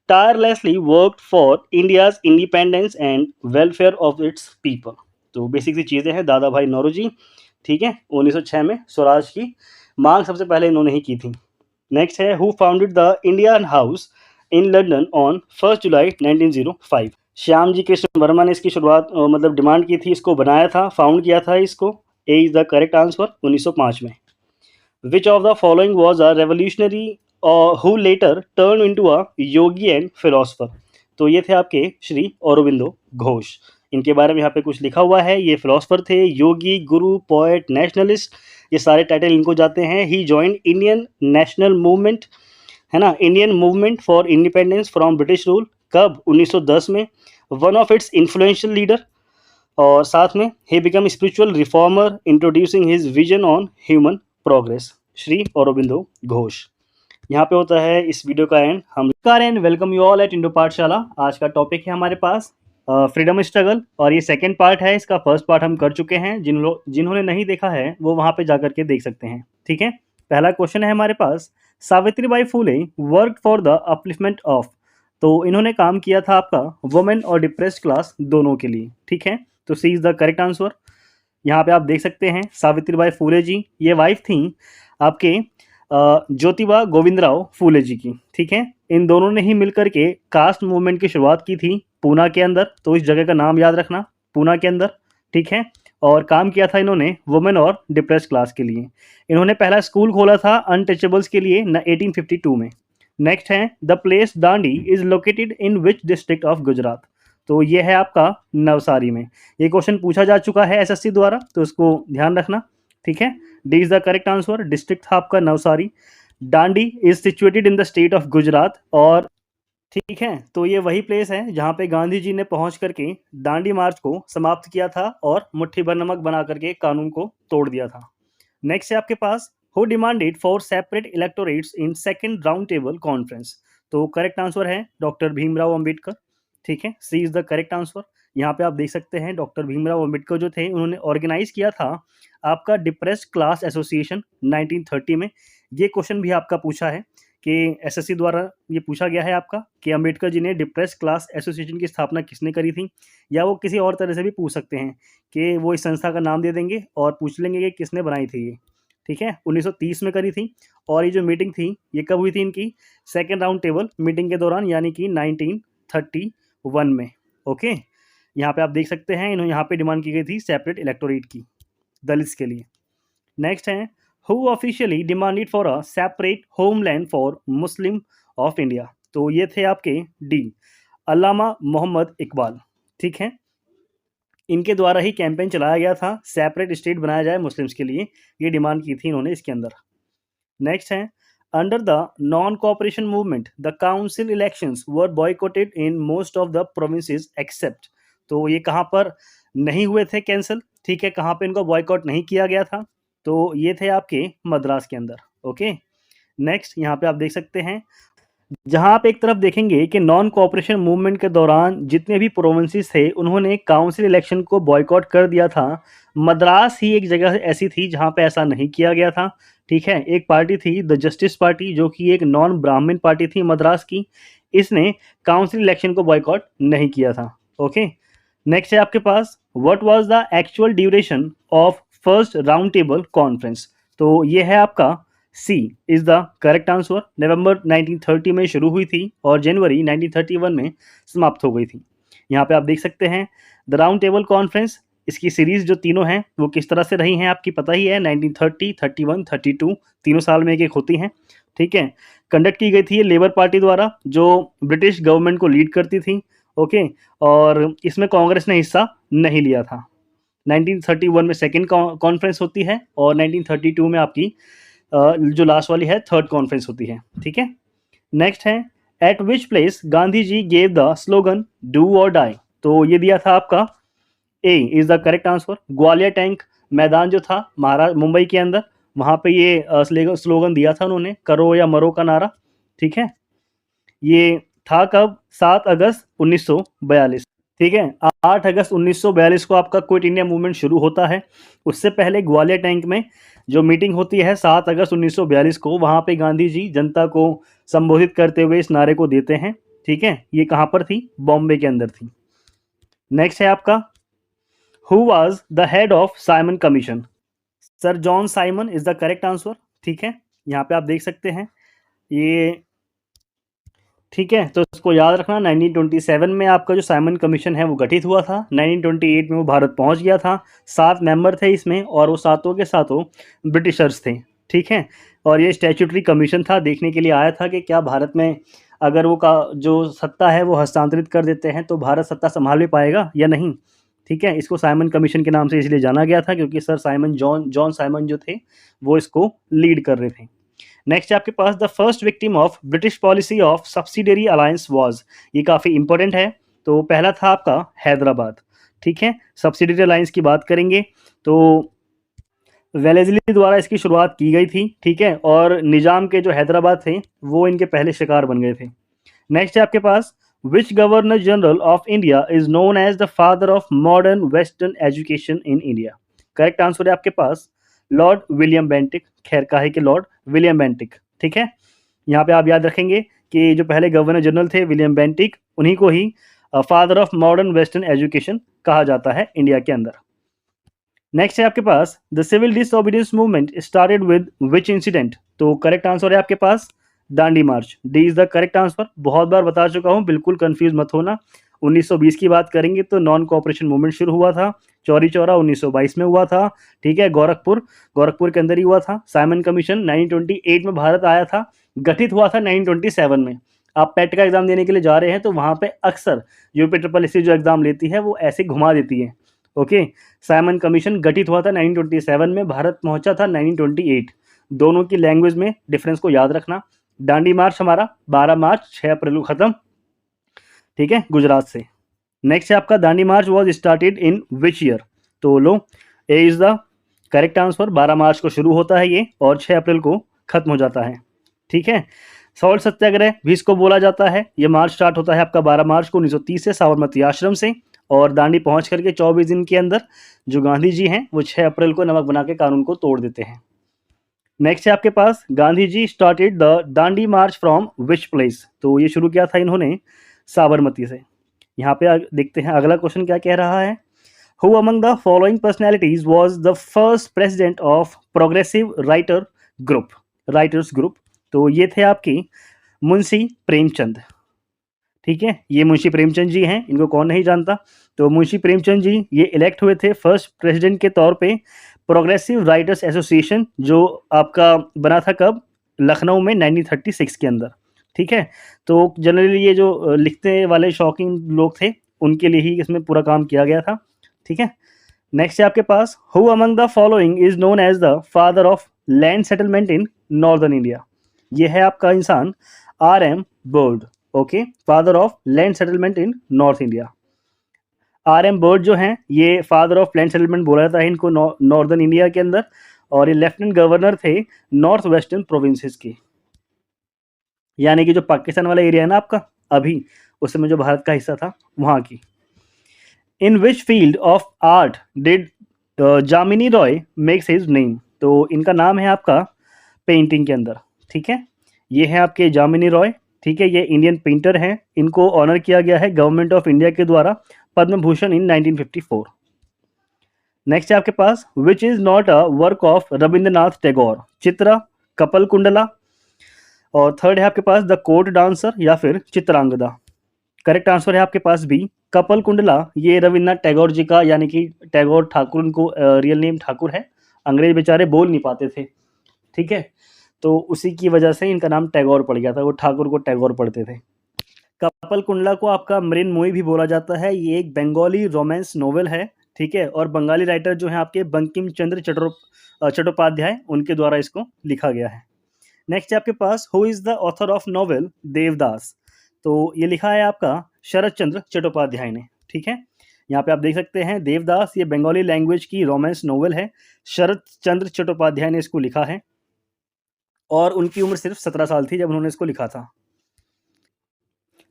tirelessly worked for India's independence and welfare of its people. तो basic सी चीज़ें हैं दादा भाई नौरोजी, ठीक है। 1906 में स्वराज की मांग सबसे पहले इन्होंने ही की थी। नेक्स्ट है, who founded the Indian house in London on 1 जुलाई 1905। श्याम जी कृष्ण वर्मा ने इसकी शुरुआत मतलब डिमांड की थी, इसको बनाया था, फाउंड किया था इसको। ए इज द करेक्ट आंसर, 1905 में। विच of the following was a revolutionary who letter turn into a Yogi and philosopher. तो ये थे आपके श्री औरोबिंदो घोष। इनके बारे में यहाँ पे कुछ लिखा हुआ है, ये फिलोसफर थे, योगी, गुरु, पोएट, नेशनलिस्ट, ये सारे टाइटल इनको जाते हैं। ही जॉइन इंडियन नेशनल मूवमेंट, है ना, Indian movement for independence from British rule, कब, 1910 में। One of its influential leader, और साथ में he become spiritual reformer introducing his vision on human progress, Shri Aurobindo Ghosh. यहाँ पे होता है इस वीडियो का एंड। हम नमस्कार and welcome you all at Indo पाठशाला। आज का टॉपिक है हमारे पास फ्रीडम स्ट्रगल, और ये सेकंड पार्ट है, इसका फर्स्ट पार्ट हम कर चुके हैं। जिन्होंने नहीं देखा है वो वहाँ पे जाकर के देख सकते हैं, ठीक है। पहला क्वेश्चन है हमारे पास, Savitribai Phule work for the upliftment of. तो इन्होंने काम किया था आपका वुमेन और डिप्रेस्ड क्लास दोनों के लिए, ठीक है। तो सी इज द करेक्ट आंसर। यहाँ पे आप देख सकते हैं सावित्रीबाई फुले जी, ये वाइफ थी आपके ज्योतिबा गोविंदराव फुले जी की, ठीक है। इन दोनों ने ही मिलकर के कास्ट मूवमेंट की शुरुआत की थी पूना के अंदर, तो इस जगह का नाम याद रखना, पूना के अंदर, ठीक है। और काम किया था इन्होंने वुमेन और डिप्रेस क्लास के लिए। इन्होंने पहला स्कूल खोला था अनटचेबल्स के लिए 1852 में। नेक्स्ट है, the place Dandi is located in which district of Gujarat. तो ये है आपका नवसारी में। ये क्वेश्चन पूछा जा चुका है एसएससी द्वारा, तो इसको ध्यान रखना, ठीक है। D is the correct answer. District था आपका Navsari. Dandi is situated in the state of Gujarat, और ठीक है, तो ये वही प्लेस है जहाँ पे गांधी जी ने पहुंच करके दांडी मार्च को समाप्त किया था और मुट्ठी भर नमक बना करके कानून को तोड़ दिया था। नेक्स्ट है आपके पास, who demanded for separate electorates in second round table conference. तो करेक्ट आंसर है डॉक्टर भीमराव अंबेडकर, ठीक है। C is the correct answer. यहाँ पे आप देख सकते हैं डॉक्टर भीमराव अंबेडकर जो थे उन्होंने ऑर्गेनाइज किया था आपका डिप्रेस्ड क्लास एसोसिएशन 1930 में। ये क्वेश्चन भी आपका पूछा है कि एसएससी द्वारा ये पूछा गया है आपका कि अंबेडकर जी ने डिप्रेस्ड क्लास एसोसिएशन की स्थापना किसने करी थी, या वो किसी और तरह से भी पूछ सकते हैं कि वो इस संस्था का नाम दे देंगे और पूछ लेंगे कि किसने बनाई थी ये, ठीक है, 1930 में करी थी। और ये जो मीटिंग थी ये कब हुई थी इनकी? सेकेंड राउंड टेबल मीटिंग के दौरान, यानी कि 1931 में। ओके, यहाँ पे आप देख सकते हैं इन्होंने यहाँ पे डिमांड की गई थी सेपरेट इलेक्टोरेट की दलित्स के लिए। नेक्स्ट है, who officially demanded for a separate homeland for Muslim of India. तो ये थे आपके डी, अल्लामा मोहम्मद इकबाल। ठीक है, इनके द्वारा ही कैंपेन चलाया गया था, सेपरेट स्टेट बनाया जाए मुस्लिम्स के लिए, ये डिमांड की थी इन्होंने इसके अंदर। नेक्स्ट है, under the non cooperation movement the council elections were boycotted in most of the provinces except. तो ये कहाँ पर नहीं हुए थे कैंसिल? ठीक है, कहाँ पे इनको बॉयकॉट नहीं किया गया था? तो ये थे आपके मद्रास के अंदर। ओके, नेक्स्ट यहाँ पे आप देख सकते हैं, जहां आप एक तरफ देखेंगे कि नॉन कोऑपरेशन मूवमेंट के दौरान जितने भी प्रोविंसेस थे उन्होंने काउंसिल इलेक्शन को बॉयकॉट कर दिया था। मद्रास ही एक जगह ऐसी थी जहां पे ऐसा नहीं किया गया था। ठीक है, एक पार्टी थी द जस्टिस पार्टी, जो कि एक नॉन ब्राह्मण पार्टी थी मद्रास की, इसने काउंसिल इलेक्शन को बॉयकॉट नहीं किया था। ओके, नेक्स्ट है आपके पास, what was the actual duration of first round table conference. तो ये है आपका C is the correct answer. नवंबर 1930 में शुरू हुई थी और जनवरी 1931 में समाप्त हो गई थी। यहाँ पे आप देख सकते हैं द राउंड टेबल कॉन्फ्रेंस, इसकी सीरीज जो तीनों हैं वो किस तरह से रही हैं आपकी पता ही है, 1930, 31, 32, तीनों साल में एक एक होती हैं। ठीक है, कंडक्ट की गई थी ये लेबर पार्टी द्वारा, जो ब्रिटिश गवर्नमेंट को लीड करती थी। ओके, और इसमें कांग्रेस ने हिस्सा नहीं लिया था। 1931 में सेकेंड कॉन्फ्रेंस होती है और 1932 में आपकी जो लास्ट वाली है थर्ड कॉन्फ्रेंस होती है। ठीक है, नेक्स्ट है, at which place Gandhi ji gave the slogan do or die. तो ये दिया था आपका A is the correct answer. Gwalior tank maidan जो था महाराष्ट्र मुंबई के अंदर, वहां पे ये स्लोगन दिया था उन्होंने, करो या मरो का नारा। ठीक है, ये था कब? 7 अगस्त 1942। ठीक है, 8 अगस्त 1942 को आपका क्विट इंडिया मूवमेंट शुरू होता है। उससे पहले ग्वालियर टैंक में जो मीटिंग होती है 7 अगस्त 1942 को, वहाँ पे गांधी जी जनता को संबोधित करते हुए इस नारे को देते हैं। ठीक है, ये कहाँ पर थी? बॉम्बे के अंदर थी। नेक्स्ट है आपका, who was the head of Simon commission. Sir John Simon is the correct answer. ठीक है, यहाँ पे आप देख सकते हैं ये। ठीक है, तो इसको याद रखना, 1927 में आपका जो साइमन कमीशन है वो गठित हुआ था। 1928 में वो भारत पहुंच गया था। 7 मेंबर थे इसमें और वो सातों के सातों ब्रिटिशर्स थे। ठीक है, और ये स्टैट्यूटरी कमीशन था, देखने के लिए आया था कि क्या भारत में अगर वो का जो सत्ता है वो हस्तांतरित कर देते हैं तो भारत सत्ता संभाल भी पाएगा या नहीं। ठीक है, इसको साइमन कमीशन के नाम से इसलिए जाना गया था क्योंकि सर साइमन जॉन साइमन जो थे वो इसको लीड कर रहे थे। नेक्स्ट है आपके पास, the first victim of British policy of subsidiary alliance was. ये काफ़ी इंपॉर्टेंट है। तो पहला था आपका हैदराबाद। ठीक है, सब्सिडरी अलायंस की बात करेंगे तो वेलेस्ली द्वारा इसकी शुरुआत की गई थी। ठीक है, और निजाम के जो हैदराबाद थे वो इनके पहले शिकार बन गए थे। नेक्स्ट है आपके पास, which governor general of India is known as the father of modern western education in India. Correct answer है आपके पास लॉर्ड विलियम बेंटिक। खैर काहे के लॉर्ड विलियम बेंटिक। ठीक है, यहाँ पे आप याद रखेंगे कि जो पहले गवर्नर जनरल थे विलियम बेंटिक, उन्हीं को ही father of modern western education कहा जाता है इंडिया के अंदर। नेक्स्ट है आपके पास, the civil disobedience movement started with which incident. तो करेक्ट आंसर है आपके पास Dandi march. D is the correct answer. बहुत बार बता चुका हूँ, बिल्कुल कंफ्यूज मत होना। 1920 की बात करेंगे तो नॉन कोऑपरेशन मूवमेंट शुरू हुआ था। चौरी चौरा 1922 में हुआ था। ठीक है, गोरखपुर के अंदर ही हुआ था। साइमन कमीशन 1928 में भारत आया था, गठित हुआ था 1927 में। आप पेट का एग्जाम देने के लिए जा रहे हैं तो वहां पे अक्सर यूपी ट्रिपल एससी जो एग्जाम लेती है वो ऐसे घुमा देती है। ओके, साइमन कमीशन गठित हुआ था 1927 में, भारत पहुंचा था 1928। दोनों की लैंग्वेज में डिफरेंस को याद रखना। दांडी मार्च हमारा 12 मार्च 6 अप्रैल को खत्म। ठीक है, गुजरात से। नेक्स्ट है आपका, Dandi march was started in which year. तो लो, A is the correct answer. 12 मार्च को शुरू होता है ये और 6 अप्रैल को खत्म हो जाता है। ठीक है, सॉल्ट सत्याग्रह भी इसको बोला जाता है। ये मार्च स्टार्ट होता है आपका 12 मार्च को 1930 से साबरमती आश्रम से, और दांडी पहुंच करके 24 दिन के अंदर जो गांधी जी हैं वो 6 अप्रैल को नमक बना के कानून को तोड़ देते हैं। नेक्स्ट है आपके पास, Gandhi ji started the Dandi march from which place. तो ये शुरू किया था इन्होंने साबरमती से। यहाँ पे देखते हैं अगला क्वेश्चन क्या कह रहा है। Who among the following personalities was the first president of progressive writers group. तो ये थे आपकी मुंशी प्रेमचंद। ठीक है, ये मुंशी प्रेमचंद जी हैं, इनको कौन नहीं जानता। तो मुंशी प्रेमचंद जी ये इलेक्ट हुए थे फर्स्ट प्रेसिडेंट के तौर पे प्रोग्रेसिव राइटर्स एसोसिएशन, जो आपका बना था कब, लखनऊ में 1936 के अंदर। ठीक है, तो जनरली ये जो लिखने वाले शौकीन लोग थे उनके लिए ही इसमें पूरा काम किया गया था। ठीक है, नेक्स्ट है आपके पास, who among the following is known as the father of land settlement in northern India. ये है आपका इंसान R.M. Bird. Okay, father of land settlement in north India. R.M. Bird जो हैं ये फादर ऑफ लैंड सेटलमेंट बोला जाता है इनको नॉर्दर्न इंडिया के अंदर, और ये लेफ्टिनेंट गवर्नर थे नॉर्थ वेस्टर्न प्रोविंसेस के, यानी कि जो पाकिस्तान वाला एरिया है ना आपका अभी, उस समय जो भारत का हिस्सा था वहाँ की। In which field of art did Jamini Roy makes his name. तो इनका नाम है आपका पेंटिंग के अंदर। ठीक है, ये है आपके जामिनी रॉय। ठीक है, ये इंडियन पेंटर हैं, इनको ऑनर किया गया है गवर्नमेंट ऑफ इंडिया के द्वारा पद्म भूषण इन 1954। नेक्स्ट है आपके पास, which is not a work of Rabindranath Tagore. Chitra, Kapalkundala, और थर्ड है आपके पास द कोर्ट डांसर या फिर चित्रांगदा। करेक्ट आंसर है आपके पास बी, कपल कुंडला। ये रविन्द्रनाथ टैगोर जी का, यानी कि टैगोर ठाकुर, उनको रियल नेम ठाकुर है, अंग्रेज बेचारे बोल नहीं पाते थे। ठीक है, तो उसी की वजह से इनका नाम टैगोर पड़ गया था, वो ठाकुर को टैगोर पढ़ते थे। कपल कुंडला को आपका मरीन मोई भी बोला जाता है, ये एक बंगाली रोमांस नोवेल है। ठीक है, और बंगाली राइटर जो है आपके बंकिम चंद्र चट्टोपाध्याय, उनके द्वारा इसको लिखा गया है। नेक्स्ट है आपके पास, who is the author of novel Devdas. तो ये लिखा है आपका शरद चंद्र चट्टोपाध्याय ने। ठीक है, यहाँ पे आप देख सकते हैं देवदास, ये बंगाली लैंग्वेज की रोमांस नोवेल है, शरद चंद्र चट्टोपाध्याय ने इसको लिखा है, और उनकी उम्र सिर्फ 17 साल थी जब उन्होंने इसको लिखा था।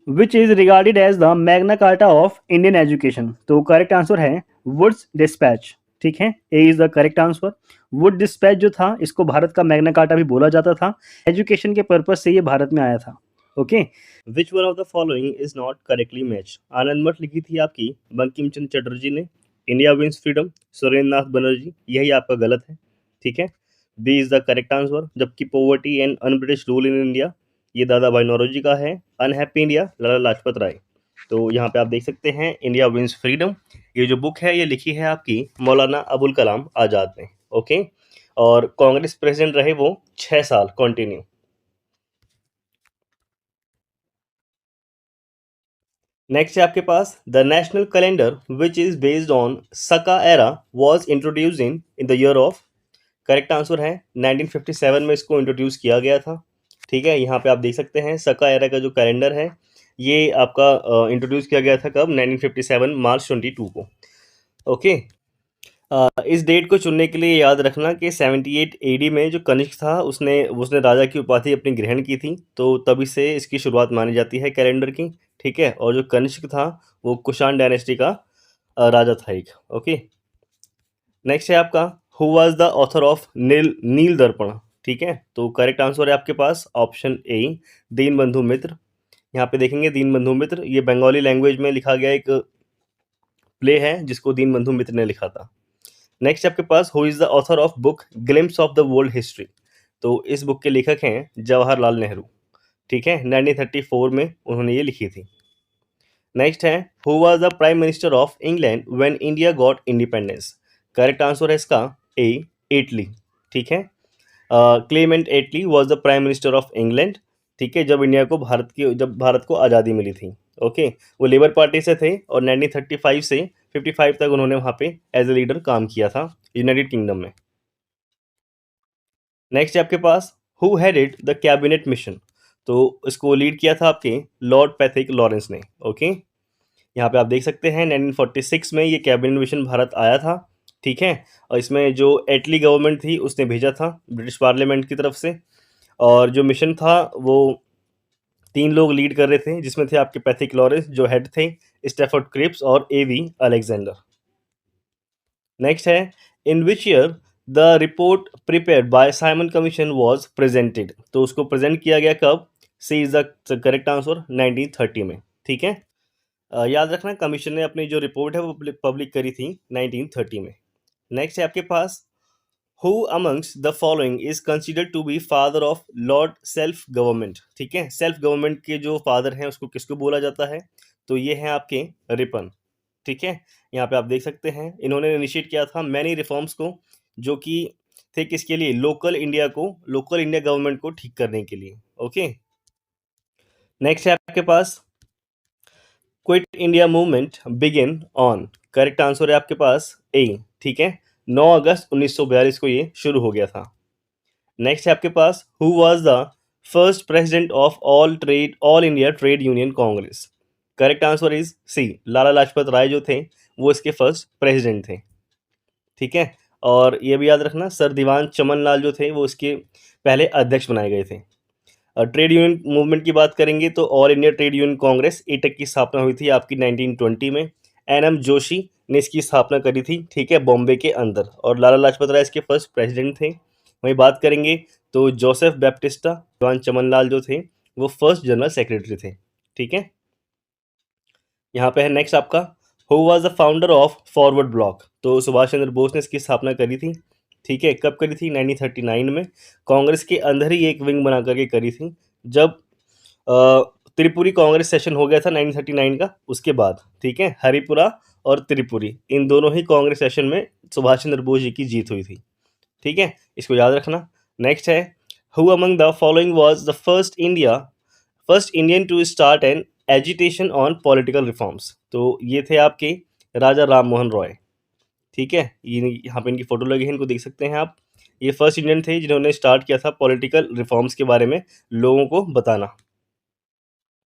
Which is regarded as the magna carta of Indian education. तो करेक्ट आंसर है वुड्स डिस्पैच। ठीक है, A is the correct answer. Wood dispatch जो था इसको भारत का मैग्ना कार्टा भी बोला जाता था, एजुकेशन के पर्पज से ये भारत में आया था। Okay, which one of the following is not correctly match. Anandamath लिखी थी आपकी बंकिम चंद्र चटर्जी ने, India wins freedom Surendranath Banerjee, यही आपका गलत है। ठीक है, B is the correct answer. जबकि poverty and unbritish rule in India, ये दादा भाई नौरोजी का है। Unhappy India, Lala Lajpat Rai. तो यहाँ पे आप देख सकते हैं इंडिया विंस फ्रीडम, ये जो बुक है ये लिखी है आपकी मौलाना अबुल कलाम आज़ाद ने। ओके, और कांग्रेस प्रेसिडेंट रहे वो 6 साल कंटिन्यू। नेक्स्ट है आपके पास, the national calendar which is based on Saka era was introduce in the year of. Correct answer है 1957 में इसको इंट्रोड्यूस किया गया था। ठीक है, यहाँ पे आप देख सकते हैं सका एरा का जो कैलेंडर है ये आपका इंट्रोड्यूस किया गया था कब, 1957 मार्च 22 को। ओके, इस डेट को चुनने के लिए याद रखना कि 78 AD में जो कनिष्क था उसने उसने राजा की उपाधि अपनी ग्रहण की थी, तो तभी से इसकी शुरुआत मानी जाती है कैलेंडर की। ठीक है, और जो कनिष्क था वो कुषाण डायनेस्टी का राजा था एक। ओके, नेक्स्ट है आपका, who was the author of Nil Darpan. ठीक है, तो करेक्ट आंसर है आपके पास ऑप्शन ए, दीन बंधु मित्र। यहाँ पे देखेंगे दीन बंधु मित्र, ये बंगाली लैंग्वेज में लिखा गया एक प्ले है जिसको दीन बंधु मित्र ने लिखा था। नेक्स्ट आपके पास, who is the author of book glimpse of the world history. तो इस बुक के लेखक हैं जवाहरलाल नेहरू। ठीक है, 1934 में उन्होंने ये लिखी थी। नेक्स्ट है, who was the prime minister of England when India got independence. Correct answer है इसका ए, एटली। ठीक है, Clement Attlee was the prime minister of England. ठीक है, जब भारत को आज़ादी मिली थी। ओके, वो लेबर पार्टी से थे और 1935 से 55 तक उन्होंने वहाँ पे एज ए लीडर काम किया था यूनाइटेड किंगडम में। नेक्स्ट है आपके पास, who headed the cabinet mission. तो इसको लीड किया था आपके लॉर्ड पैथिक लॉरेंस ने। ओके, यहाँ पे आप देख सकते हैं 1946 में ये कैबिनेट मिशन भारत आया था। ठीक है, और इसमें जो एटली गवर्नमेंट थी उसने भेजा था ब्रिटिश पार्लियामेंट की तरफ से, और जो मिशन था वो 3 लोग लीड कर रहे थे, जिसमें थे आपके पैथिक लॉरेंस जो हेड थे, स्टैफोर्ड क्रिप्स और A.V. अलेक्जेंडर। नेक्स्ट है, in which year the report prepared by Simon commission was presented. तो उसको प्रेजेंट किया गया कब, C is the correct answer 1930 में। ठीक है, याद रखना कमीशन ने अपनी जो रिपोर्ट है वो पब्लिक करी थी 1930 में। नेक्स्ट है आपके पास, who amongst the following is considered to be father of lord self government. ठीक है, सेल्फ गवर्नमेंट के जो फादर हैं उसको किसको बोला जाता है, तो ये हैं आपके रिपन। ठीक है, यहाँ पे आप देख सकते हैं इन्होंने इनिशिएट किया था मैनी रिफॉर्म्स को, जो कि थे किसके लिए, लोकल इंडिया गवर्नमेंट को ठीक करने के लिए। ओके, नेक्स्ट है आपके पास, quit India movement begin on. Correct answer है आपके पास ए। ठीक है, 9 अगस्त 1942 को ये शुरू हो गया था। नेक्स्ट है आपके पास, who was the first president of all India trade union Congress. Correct answer is C, Lala Lajpat Rai जो थे वो इसके फर्स्ट प्रेसिडेंट थे। ठीक है, और ये भी याद रखना सर दीवान चमन लाल जो थे वो इसके पहले अध्यक्ष बनाए गए थे। ट्रेड यूनियन मूवमेंट की बात करेंगे तो all India trade union Congress AITUC की स्थापना हुई थी आपकी 1920 में। एन एम जोशी ने इसकी स्थापना करी थी, ठीक है, बॉम्बे के अंदर, और लाला लाजपत राय इसके फर्स्ट प्रेसिडेंट थे। वहीं बात करेंगे तो जोसेफ बैप्टिस्टा जवान चमनलाल जो थे वो फर्स्ट जनरल सेक्रेटरी थे। ठीक है, यहाँ पे है नेक्स्ट आपका, who was the founder of forward block. तो सुभाष चंद्र बोस ने इसकी स्थापना करी थी। ठीक है, कब करी थी, 1939 में। कांग्रेस के अंदर ही एक विंग बना करके करी थी, जब त्रिपुरी कांग्रेस सेशन हो गया था 1939 का, उसके बाद। ठीक है, हरिपुरा और त्रिपुरी इन दोनों ही कांग्रेस सेशन में सुभाष चंद्र बोस जी की जीत हुई थी। ठीक है, इसको याद रखना। नेक्स्ट है, who among the following was the first Indian to start an agitation on political reforms. तो ये थे आपके राजा राम मोहन रॉय। ठीक है, ये यहाँ पे इनकी फोटो लगी है, इनको देख सकते हैं आप। ये फर्स्ट इंडियन थे जिन्होंने स्टार्ट किया था पॉलिटिकल रिफॉर्म्स के बारे में लोगों को बताना।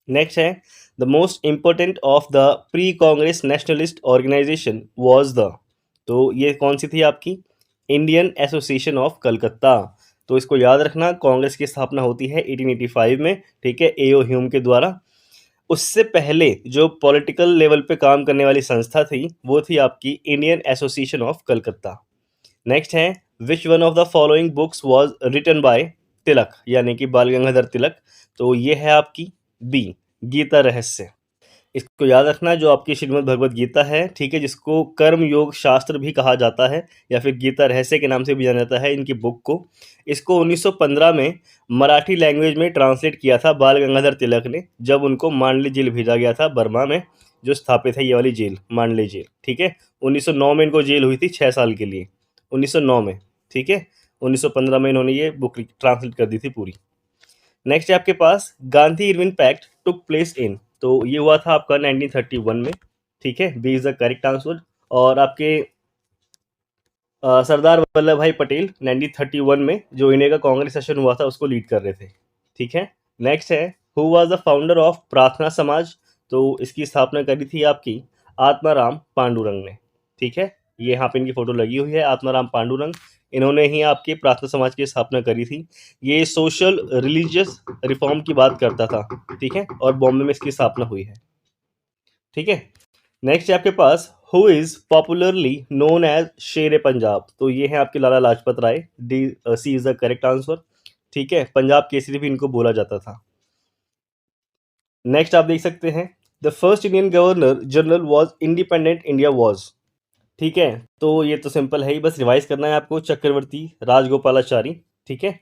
नेक्स्ट है, the most important of the pre Congress nationalist organisation was the. तो ये कौन सी थी आपकी, इंडियन एसोसिएशन ऑफ कलकत्ता। तो इसको याद रखना, कांग्रेस की स्थापना होती है 1885 में। ठीक है, एओ ह्यूम के द्वारा। उससे पहले जो पॉलिटिकल लेवल पे काम करने वाली संस्था थी वो थी आपकी Indian association of Calcutta. Next है, which one of the following books was written by Tilak, यानी कि बाल गंगाधर तिलक। तो ये है आपकी बी, गीता रहस्य। इसको याद रखना, जो आपकी श्रीमद् भगवत गीता है, ठीक है, जिसको कर्म योग शास्त्र भी कहा जाता है या फिर गीता रहस्य के नाम से भी जाना जाता है इनकी बुक को। इसको 1915 में मराठी लैंग्वेज में ट्रांसलेट किया था बाल गंगाधर तिलक ने, जब उनको मांडली जेल भेजा गया था बर्मा में, जो स्थापित है ये वाली जेल, मांडली जेल। ठीक है, 1909 में इनको जेल हुई थी 6 साल के लिए, 1909 में। ठीक है, 1915 में इन्होंने ये बुक ट्रांसलेट कर दी थी पूरी। नेक्स्ट है आपके पास, Gandhi Irwin pact took place in. तो ये हुआ था आपका 1931 में। ठीक है, B is the correct answer. और आपके सरदार वल्लभ भाई पटेल 1931 में जो इंडिया का कांग्रेस सेशन हुआ था उसको लीड कर रहे थे। ठीक है, नेक्स्ट है, who was the founder of प्रार्थना समाज। तो इसकी स्थापना करी थी आपकी आत्माराम पांडुरंग ने। ठीक है, ये यहाँ पे इनकी फोटो लगी हुई है, आत्माराम पांडुरंग, इन्होंने ही आपके प्रार्थना समाज की स्थापना करी थी। ये सोशल रिलीजियस रिफॉर्म की बात करता था। ठीक है, और बॉम्बे में इसकी स्थापना हुई है। ठीक है, नेक्स्ट है आपके पास, who is popularly known as Sher e Punjab. तो ये है आपके Lala Lajpat Rai, D C is the correct answer. ठीक है, पंजाब केसरी भी इनको बोला जाता था। नेक्स्ट आप देख सकते हैं, the first Indian governor general was independent India was. ठीक है, तो ये तो सिंपल है ही, बस रिवाइज करना है आपको, चक्रवर्ती राजगोपालाचारी। ठीक है,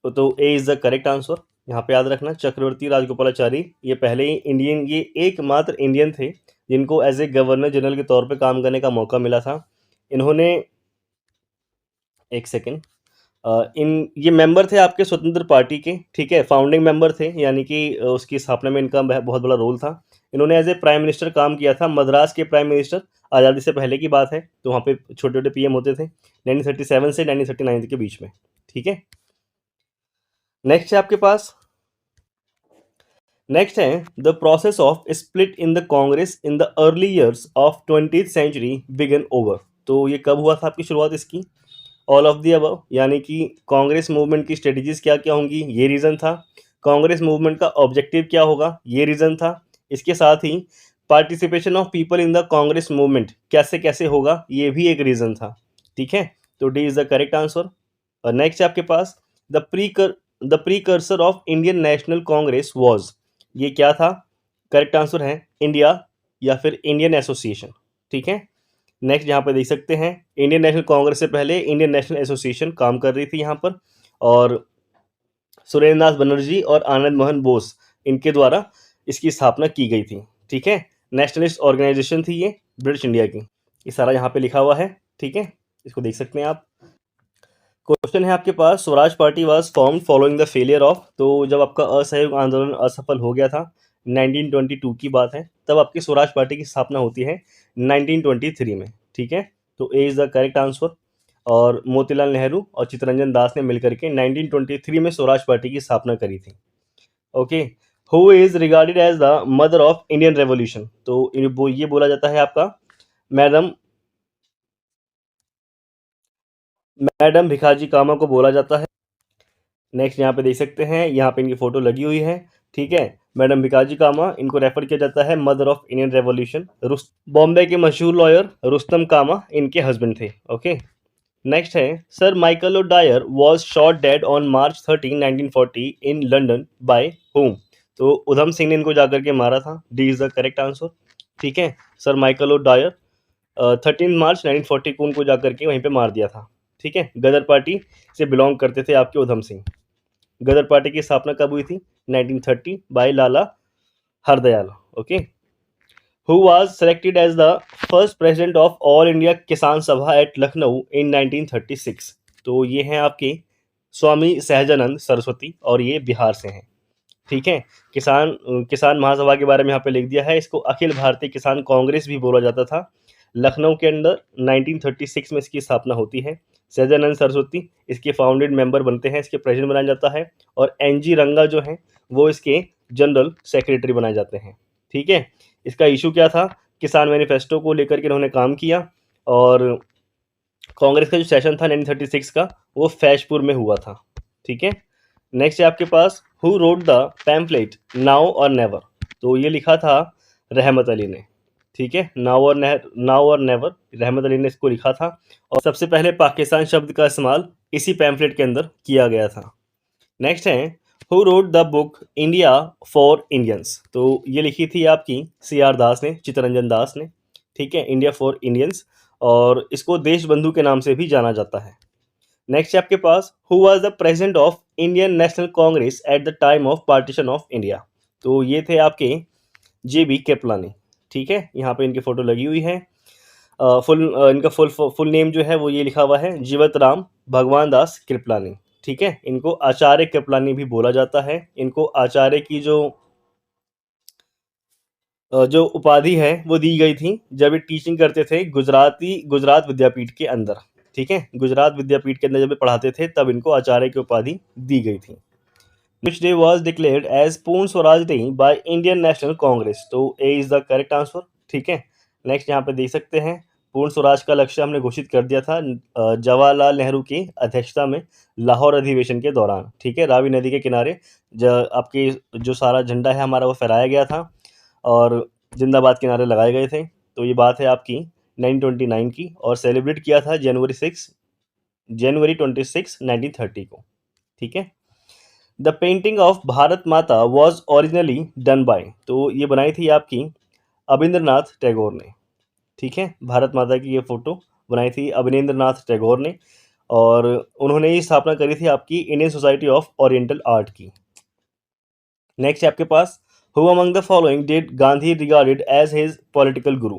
तो A is the correct answer. यहाँ पे याद रखना, चक्रवर्ती राजगोपालाचारी ये पहले ही इंडियन, ये एकमात्र इंडियन थे जिनको एज ए गवर्नर जनरल के तौर पे काम करने का मौका मिला था। इन्होंने, एक सेकेंड, इन ये मेंबर थे आपके स्वतंत्र पार्टी के। ठीक है, फाउंडिंग मेंबर थे, यानी कि उसकी स्थापना में इनका बहुत बड़ा रोल था। इन्होंने एज ए प्राइम मिनिस्टर काम किया था, मद्रास के प्राइम मिनिस्टर, आज़ादी से पहले की बात है, तो वहाँ पे छोटे छोटे पीएम होते थे 1937 से 1939 के बीच में। ठीक है, नेक्स्ट है आपके पास, नेक्स्ट है, the process of split in the Congress in the early years of 20th century began over. तो ये कब हुआ था आपकी शुरुआत इसकी, ऑल ऑफ दी अबव, यानी कि कांग्रेस मूवमेंट की स्ट्रेटजीज क्या क्या होंगी, ये रीज़न था। कांग्रेस मूवमेंट का ऑब्जेक्टिव क्या होगा, ये रीज़न था। इसके साथ ही participation of people in the Congress movement कैसे कैसे होगा, ये भी एक रीज़न था। ठीक है, तो D is the correct answer. और नेक्स्ट है आपके पास, the precursor of Indian national Congress was. ये क्या था, करेक्ट आंसर है इंडिया या फिर इंडियन एसोसिएशन, ठीक है। नेक्स्ट यहाँ पे देख सकते हैं इंडियन नेशनल कांग्रेस से पहले इंडियन नेशनल एसोसिएशन काम कर रही थी यहाँ पर, और सुरेंद्र नाथ बनर्जी और आनंद मोहन बोस इनके द्वारा इसकी स्थापना की गई थी, ठीक है। नेशनलिस्ट ऑर्गेनाइजेशन थी ये ब्रिटिश इंडिया की। ये सारा यहाँ पे लिखा हुआ है, ठीक है, इसको देख सकते हैं आप। क्वेश्चन है आपके पास, Swaraj party was formed following the failure of, तो जब आपका असहयोग आंदोलन असफल हो गया था 1922 की बात है, तब आपकी स्वराज पार्टी की स्थापना होती है 1923 में, ठीक है। तो A is the correct answer. और मोतीलाल नेहरू और चित्तरंजन दास ने मिलकर के 1923 में स्वराज पार्टी की स्थापना करी थी, okay. Who is regarded as the mother of Indian revolution, तो ये बोला जाता है आपका मैडम मैडम भिखाजी कामा को बोला जाता है। नेक्स्ट यहाँ पे देख सकते हैं, यहाँ पे इनकी फोटो लगी हुई है, ठीक है। मैडम भिकाजी कामा, इनको रेफर किया जाता है mother of Indian revolution. Bombay के मशहूर लॉयर रुस्तम कामा इनके हस्बैंड थे, ओके। नेक्स्ट है, sir Michael O'Dwyer was shot dead on March 13, 1940 in London by home, तो उधम सिंह ने इनको जाकर के मारा था, D is the correct answer, ठीक है। Sir Michael O'Dwyer 13 March 1940 को उनको जाकर के वहीं पे मार दिया था, ठीक है। गदर पार्टी से बिलोंग करते थे आपके उधम सिंह। गदर पार्टी की स्थापना कब हुई थी? 1930 by Lala Har Dayal, okay. Who was selected as the first president of all India Kisan Sabha eight Lucknow इन 1936, तो ये हैं आपके स्वामी सहजानंद सरस्वती और ये बिहार से हैं, ठीक है। किसान किसान महासभा के बारे में यहाँ पे लिख दिया है, इसको अखिल भारतीय किसान कांग्रेस भी बोला जाता था। लखनऊ के अंदर 1936 में इसकी स्थापना होती है। सहजानंद सरस्वती इसके फाउंडेड मेंबर बनते हैं, इसके प्रेसिडेंट बनाया जाता है, और एनजी रंगा जो हैं वो इसके जनरल सेक्रेटरी बनाए जाते हैं, ठीक है। इसका इशू क्या था? किसान मैनिफेस्टो को लेकर के इन्होंने काम किया, और कांग्रेस का जो सेशन था 1936 का वो फैजपुर में हुआ था, ठीक है। नेक्स्ट है आपके पास, who wrote the pamphlet now or never, तो ये लिखा था रहमत अली ने, ठीक है। नाउ और नेवर रहमत अली ने इसको लिखा था, और सबसे पहले पाकिस्तान शब्द का इस्तेमाल इसी पैम्पलेट के अंदर किया गया था। नेक्स्ट है, who wrote the book India for Indians, तो ये लिखी थी आपकी CR दास ने, चित्तरंजन दास ने, ठीक है, इंडिया फॉर इंडियंस, और इसको देश बंधु के नाम से भी जाना जाता है। नेक्स्ट है आपके पास, who was the president of Indian national Congress at the time of partition of India, तो ये थे आपके JB कृपलानी, ठीक है। यहाँ पे इनकी फोटो लगी हुई है। इनका फुल नेम जो है वो ये लिखा हुआ है, जीवत राम भगवान दास कृपलानी, ठीक है। इनको आचार्य कृपलानी भी बोला जाता है। इनको आचार्य की जो उपाधि है वो दी गई थी जब ये टीचिंग करते थे गुजरात विद्यापीठ के अंदर, ठीक है। गुजरात विद्यापीठ के अंदर जब ये पढ़ाते थे तब इनको आचार्य की उपाधि दी गई थी। Which day was declared as Purna Swaraj day by Indian national Congress, तो A is the correct answer, ठीक है। नेक्स्ट यहाँ पे देख सकते हैं, पूर्ण स्वराज का लक्ष्य हमने घोषित कर दिया था जवाहरलाल नेहरू की अध्यक्षता में लाहौर अधिवेशन के दौरान, ठीक है। रावी नदी के किनारे आपके जो सारा झंडा है हमारा वो फहराया गया था, और जिंदाबाद के नारे लगाए गए थे। तो ये बात है आपकी 1929 की, और सेलिब्रेट किया था जनवरी 26 1930 को, ठीक है। द पेंटिंग ऑफ भारत माता वॉज ओरिजिनली डन बाय, तो ये बनाई थी आपकी अविंद्रनाथ टैगोर ने, ठीक है। भारत माता की ये फोटो बनाई थी अवनींद्रनाथ टैगोर ने, और उन्होंने ये स्थापना करी थी आपकी Indian society of oriental art की। नेक्स्ट है आपके पास, who among the following did Gandhi regarded as his political guru,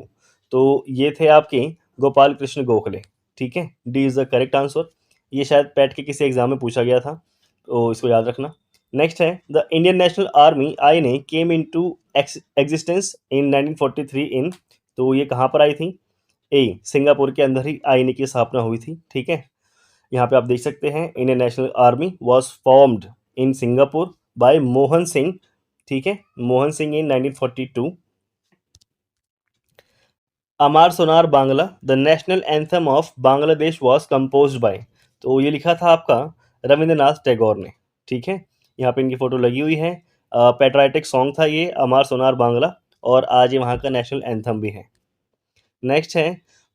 तो ये थे आपके गोपाल कृष्ण गोखले, ठीक है। D is the correct answer. ये शायद पैट के किसी एग्जाम में पूछा गया था, तो इसको याद रखना। नेक्स्ट है, the Indian national Army INA came in to existence in 1943 in, तो ये कहाँ पर आई थी? सिंगापुर के अंदर ही INA की स्थापना हुई थी, ठीक है। यहाँ पे आप देख सकते हैं, Indian national army was formed in Singapore by Mohan Singh, ठीक है, Mohan Singh in 1942। Amar Sonar Bangla the national anthem of Bangladesh was composed by, तो ये लिखा था आपका रविंद्रनाथ टैगोर ने, ठीक है। यहाँ पे इनकी फोटो लगी हुई है। पैट्राइटिक सॉन्ग था ये अमार सोनार बांग्ला, और आज ये वहाँ का नेशनल एंथम भी है। नेक्स्ट है,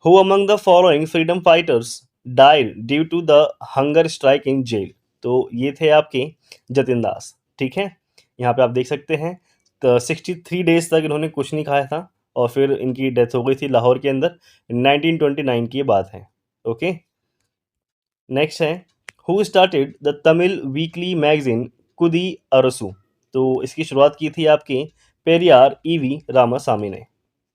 who among the following freedom fighters died due to the hunger strike in jail, तो ये थे आपके जतिन दास, ठीक है। यहाँ पे आप देख सकते हैं, तो 63 डेज तक इन्होंने कुछ नहीं खाया था, और फिर इनकी डेथ हो गई थी लाहौर के अंदर। 1929 की ये बात है। ओके, नेक्स्ट है, who started the Tamil weekly magazine Kudi Arasu. तो इसकी शुरुआत की थी आपके पेरियार ईवी रामासामी ने।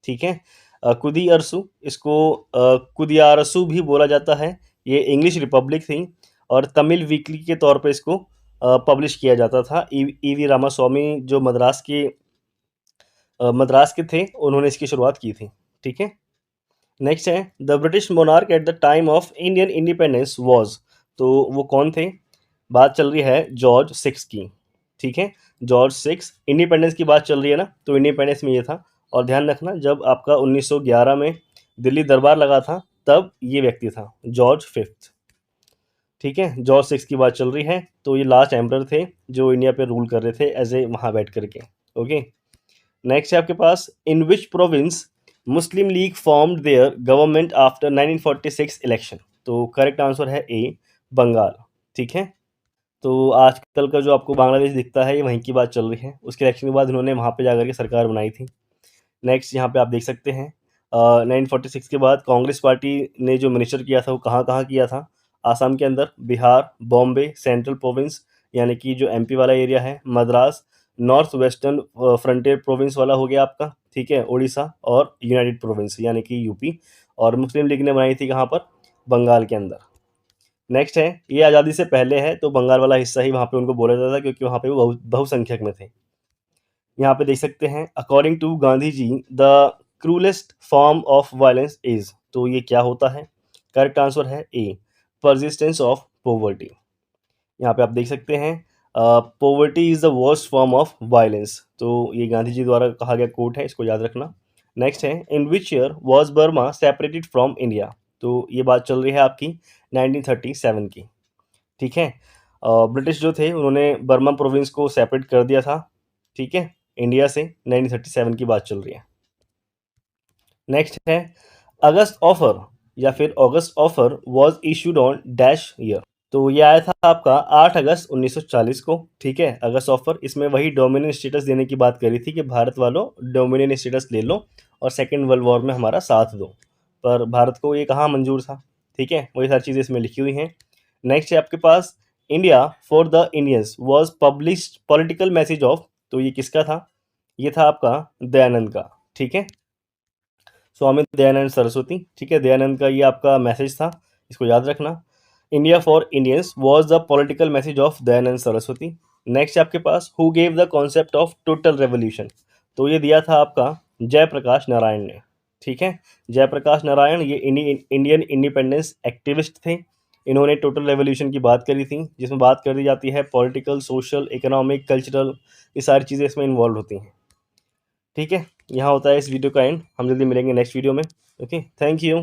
ठीक है, कुदी अरसू, इसको कुदियारसू भी बोला जाता है। ये इंग्लिश रिपब्लिक थी और तमिल वीकली के तौर पे इसको पब्लिश किया जाता था। ईवी रामास्वामी जो मद्रास के थे, उन्होंने इसकी शुरुआत की थी। ठीक है, नेक्स्ट है, the British monarch eight the time of Indian independence was. तो वो कौन थे? बात चल रही है जॉर्ज सिक्स की। ठीक है, जॉर्ज सिक्स, इंडिपेंडेंस की बात चल रही है ना, तो इंडिपेंडेंस में ये था। और ध्यान रखना, जब आपका 1911 में दिल्ली दरबार लगा था, तब ये व्यक्ति था जॉर्ज फिफ्थ। ठीक है, जॉर्ज सिक्स की बात चल रही है। तो ये लास्ट एम्परर थे जो इंडिया पे रूल कर रहे थे एज ए वहाँ बैठ करके। ओके, नेक्स्ट है आपके पास, in which province Muslim League formed their government after 1946 election. तो करेक्ट आंसर है ए, बंगाल। ठीक है, तो आजकल का जो आपको बांग्लादेश दिखता है, ये वहीं की बात चल रही है। उसके इलेक्शन के बाद इन्होंने वहाँ पे जाकर के सरकार बनाई थी। नेक्स्ट यहाँ पे आप देख सकते हैं, 1946 के बाद कांग्रेस पार्टी ने जो मिनिस्टर किया था वो कहाँ कहाँ किया था? आसाम के अंदर, बिहार, बॉम्बे, सेंट्रल प्रोविंस यानी कि जो एमपी वाला एरिया है, Madras, north western frontier province वाला हो गया आपका। ठीक है, उड़ीसा और यूनाइटेड प्रोविंस यानी कि यूपी। और मुस्लिम लीग ने बनाई थी कहाँ पर? बंगाल के अंदर। नेक्स्ट है, ये आज़ादी से पहले है, तो बंगाल वाला हिस्सा ही वहाँ पे उनको बोला जाता था क्योंकि वहाँ पे वो बहुसंख्यक में थे। यहाँ पे देख सकते हैं, according to Gandhi ji the cruellest form of violence is. तो ये क्या होता है? करेक्ट आंसर है ए, परसिस्टेंस ऑफ पोवर्टी। यहाँ पे आप देख सकते हैं, poverty is the worst form of violence. तो ये गांधी जी द्वारा कहा गया कोट है, इसको याद रखना। नेक्स्ट है, in which year was Burma separated from India. तो ये बात चल रही है आपकी 1937 की। ठीक है, ब्रिटिश जो थे उन्होंने बर्मा प्रोविंस को सेपरेट कर दिया था। ठीक है, इंडिया से 1937 की बात चल रही है। नेक्स्ट है, अगस्त ऑफर या फिर August offer was issued on dash year. तो ये आया था आपका 8 अगस्त 1940 को। ठीक है, अगस्त ऑफर, इसमें वही डोमिनियन स्टेटस देने की बात करी थी कि भारत वालों डोमिनियन स्टेटस ले लो और सेकेंड वर्ल्ड वॉर में हमारा साथ दो। पर भारत को ये कहाँ मंजूर था। ठीक है, वही सारी चीज़ें इसमें लिखी हुई हैं। नेक्स्ट है आपके पास, India for the Indians was published political message of. तो ये किसका था? ये था आपका दयानंद का। ठीक है, स्वामी दयानंद सरस्वती। ठीक है, दयानंद का ये आपका मैसेज था, इसको याद रखना। India for Indians was the political message of Dayanand Saraswati. Next आपके पास, who gave the concept of total revolution. तो ये दिया था आपका जयप्रकाश नारायण ने। ठीक है, जयप्रकाश नारायण ये इंडियन इंडिपेंडेंस एक्टिविस्ट थे। इन्होंने टोटल रेवोल्यूशन की बात करी थी, जिसमें बात कर दी जाती है पॉलिटिकल, सोशल, इकोनॉमिक, कल्चरल, ये सारी चीज़ें इसमें इन्वॉल्व होती हैं। ठीक है, यहाँ होता है इस वीडियो का एंड। हम जल्दी मिलेंगे नेक्स्ट वीडियो में। Okay, thank you.